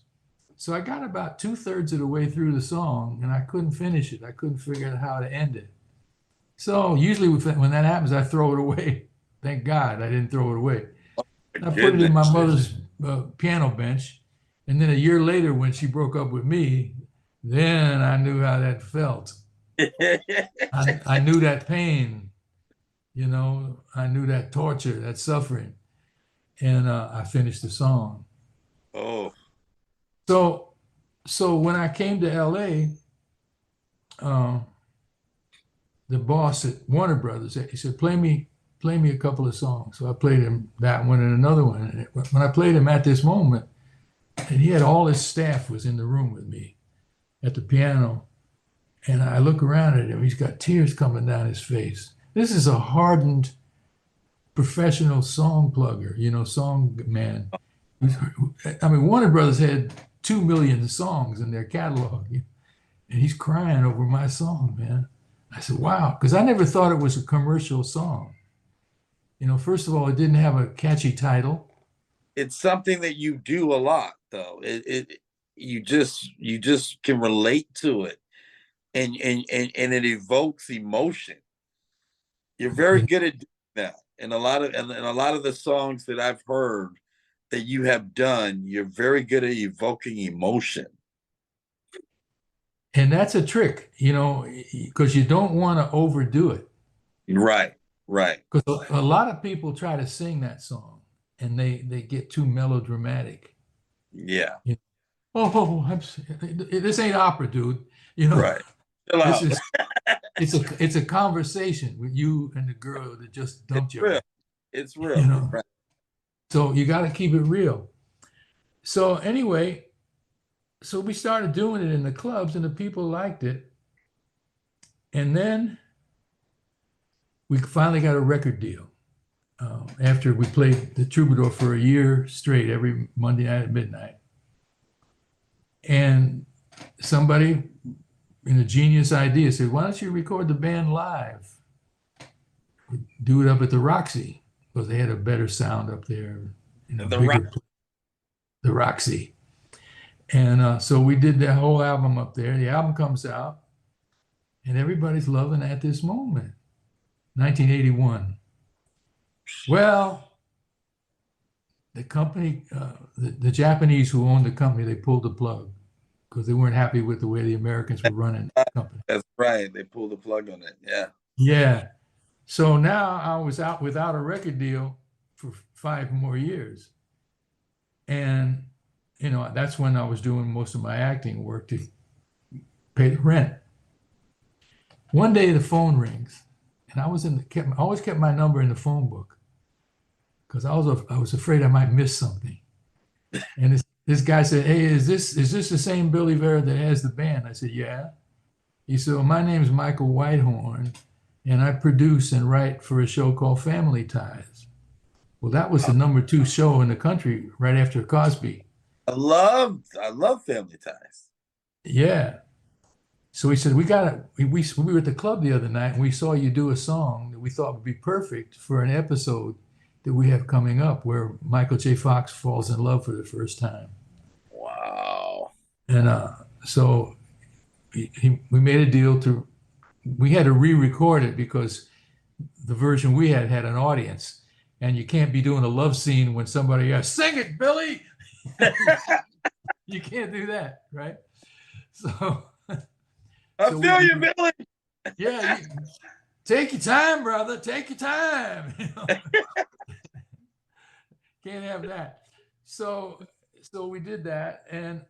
So I got about 2/3 of the way through the song, and I couldn't finish it. I couldn't figure out how to end it. So usually when that happens, I throw it away. Thank God I didn't throw it away. I put it in my mother's piano bench. And then a year later, when she broke up with me, then I knew how that felt. I knew that pain, I knew that torture, that suffering. And I finished the song. Oh. So when I came to LA, the boss at Warner Brothers, he said, play me a couple of songs. So I played him that one and another one. And when I played him at this moment, and he had all his staff was in the room with me at the piano, and I look around at him, he's got tears coming down his face. This is a hardened professional song plugger, song man. I mean, Warner Brothers had 2 million songs in their catalog, and he's crying over my song, man. I said, wow, because I never thought it was a commercial song. First of all, it didn't have a catchy title. It's something that you do a lot, though. You just can relate to it, and it evokes emotion. You're very good at doing that, and a lot of the songs that I've heard that you have done, you're very good at evoking emotion. And that's a trick, because you don't want to overdo it. Right. Because a lot of people try to sing that song, and they get too melodramatic. Yeah. This ain't opera, dude. Right. It's a conversation with you and the girl that just dumped you. It's real. Right. So you got to keep it real. So anyway, so we started doing it in the clubs, and the people liked it. And then we finally got a record deal. After we played the Troubadour for a year straight, every Monday night at midnight. And somebody in a genius idea said, why don't you record the band live? Do it up at the Roxy, because they had a better sound up there. The Roxy. And so we did that whole album up there. The album comes out, and everybody's loving At This Moment. 1981. Well, the company, the Japanese who owned the company, they pulled the plug because they weren't happy with the way the Americans were running the company. That's right. They pulled the plug on it. Yeah. Yeah. So now I was out without a record deal for 5 more years. And, that's when I was doing most of my acting work to pay the rent. One day the phone rings, and I always kept my number in the phone book because I was afraid I might miss something. And this guy said, hey, is this the same Billy Vera that has the band? I said, yeah. He said, well, my name is Michael Whitehorn, and I produce and write for a show called Family Ties. Well, that was the #2 show in the country right after Cosby. I love Family Ties. Yeah. So he said, we were at the club the other night, and we saw you do a song that we thought would be perfect for an episode that we have coming up where Michael J. Fox falls in love for the first time. Wow. And so we made a deal we had to re-record it because the version we had an audience, and you can't be doing a love scene when somebody asks, sing it, Billy. You can't do that, right? So I feel you, Billy. Yeah, take your time, brother. Take your time. Can't have that. So we did that, and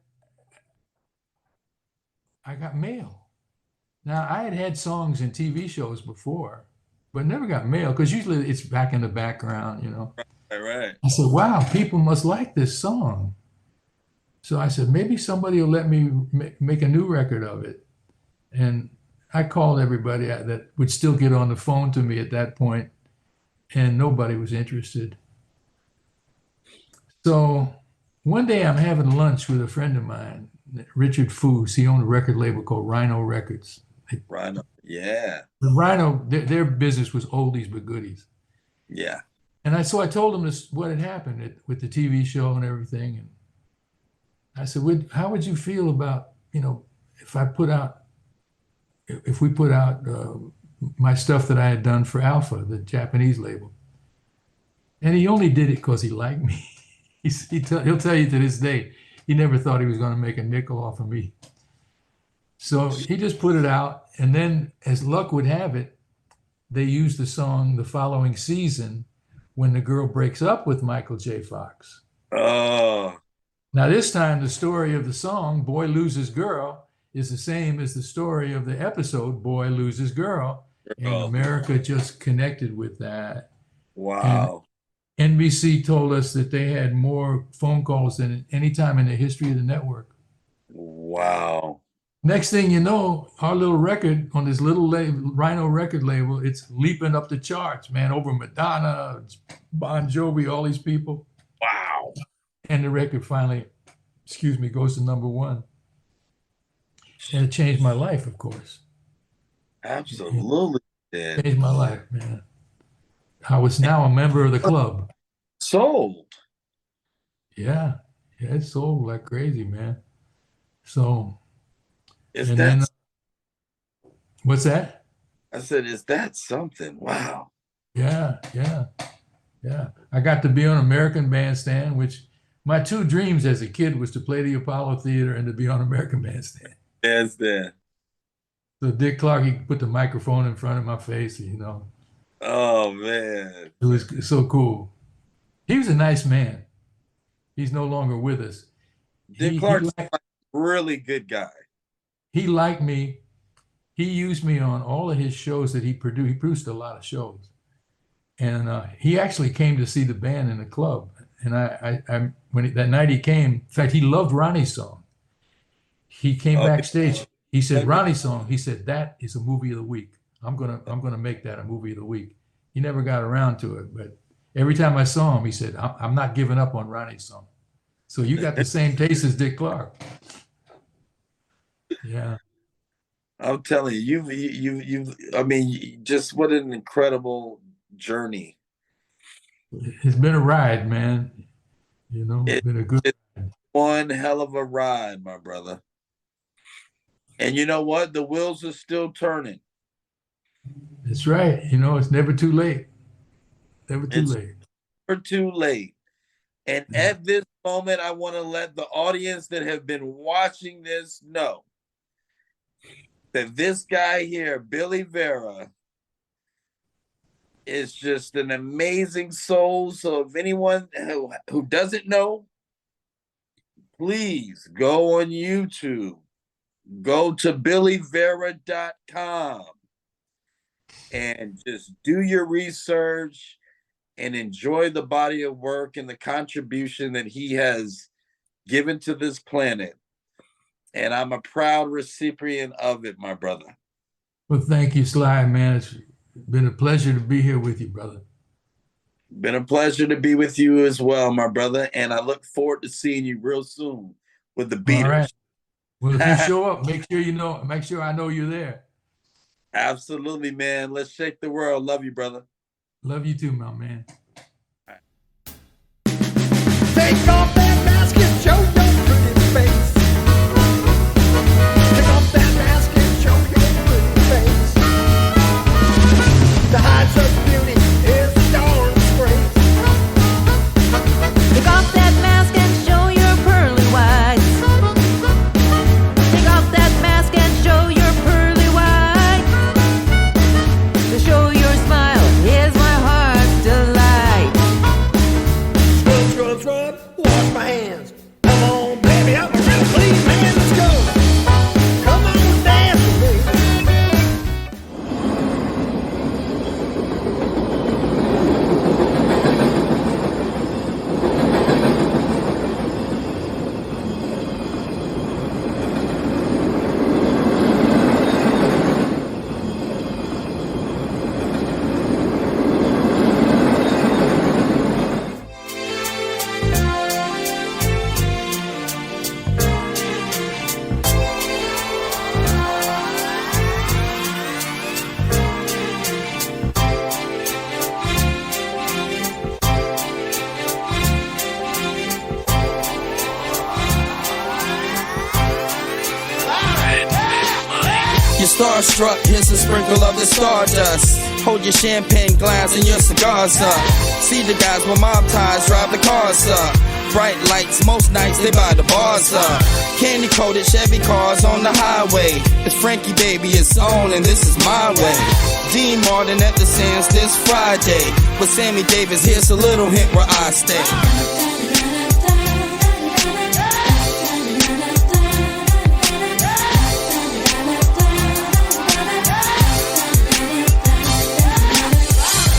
I got mail. Now, I had songs in TV shows before, but never got mail because usually it's back in the background, Right. I said, wow, people must like this song. So I said, maybe somebody will let me make a new record of it. And I called everybody that would still get on the phone to me at that point, and nobody was interested. So one day I'm having lunch with a friend of mine, Richard Foos. He owned a record label called Rhino Records. Rhino. Yeah. The Rhino, their business was oldies but goodies. Yeah. And so I told him this, what had happened with the TV show and everything. And I said, how would you feel about, if we put out my stuff that I had done for Alpha, the Japanese label? And he only did it because he liked me. He'll tell you to this day, he never thought he was going to make a nickel off of me. So he just put it out. And then, as luck would have it, they used the song the following season when the girl breaks up with Michael J. Fox. Oh. Now, this time, the story of the song, Boy Loses Girl, is the same as the story of the episode, Boy Loses Girl. And America just connected with that. Wow. And NBC told us that they had more phone calls than any time in the history of the network. Wow. Next thing you know, our little record on this little Rhino record label, it's leaping up the charts, man, over Madonna, Bon Jovi, all these people. Wow. And the record finally, goes to #1. And it changed my life, of course. Absolutely. It changed my life, man. I was now a member of the club. Sold. Yeah, it sold like crazy, man. So, what's that? I said, is that something? Wow. Yeah. I got to be on American Bandstand, which my two dreams as a kid was to play the Apollo Theater and to be on American Bandstand. Bandstand. So Dick Clark, he put the microphone in front of my face, Oh, man. It was so cool. He was a nice man. He's no longer with us. Dick Clark's a really good guy. He liked me. He used me on all of his shows that he produced. He produced a lot of shows. And he actually came to see the band in the club. And that night he came, in fact, he loved Ronnie's song. He came backstage. He said, Ronnie's song. He said, that is a movie of the week. I'm gonna make that a movie of the week. He never got around to it, but every time I saw him, he said, I'm not giving up on Ronnie's song. So you got the same taste as Dick Clark. Yeah. I'm telling you, just what an incredible journey. It's been a ride, man. It's been a good ride. One hell of a ride, my brother. And you know what? The wheels are still turning. That's right. It's never too late. Never too late. Never too late. And at this moment, I want to let the audience that have been watching this know that this guy here, Billy Vera, is just an amazing soul. So if anyone who doesn't know, please go on YouTube, go to billywera.com and just do your research and enjoy the body of work and the contribution that he has given to this planet. And I'm a proud recipient of it, my brother. Well, thank you, Sly, man. It's been a pleasure to be here with you, brother. Been a pleasure to be with you as well, my brother. And I look forward to seeing you real soon with the Beaters. All right. Well, if you show up, make sure I know you're there. Absolutely, man. Let's shake the world. Love you, brother. Love you too, my man. Take off that mask and show your pretty face. Take off that mask and show your pretty face. To hide such beauty is a darn disgrace. Take off that mask and show your pearly whites. Take off that mask and show your pearly whites. To show your smile is my heart's delight. Starstruck, here's a sprinkle of the stardust. Hold your champagne glass and your cigars up. See the guys with mob ties drive the cars up. Bright lights, most nights they buy the bars up. Candy coated Chevy cars on the highway. It's Frankie baby, it's on and this is my way. Dean Martin at the Sands this Friday. With Sammy Davis, here's a little hint where I stay.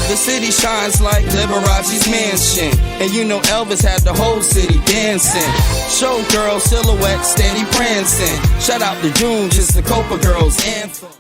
The city shines like Liberace's mansion. And you know Elvis had the whole city dancing. Showgirl silhouette steady prancing. Shout out to June, just the Copa Girls anthem.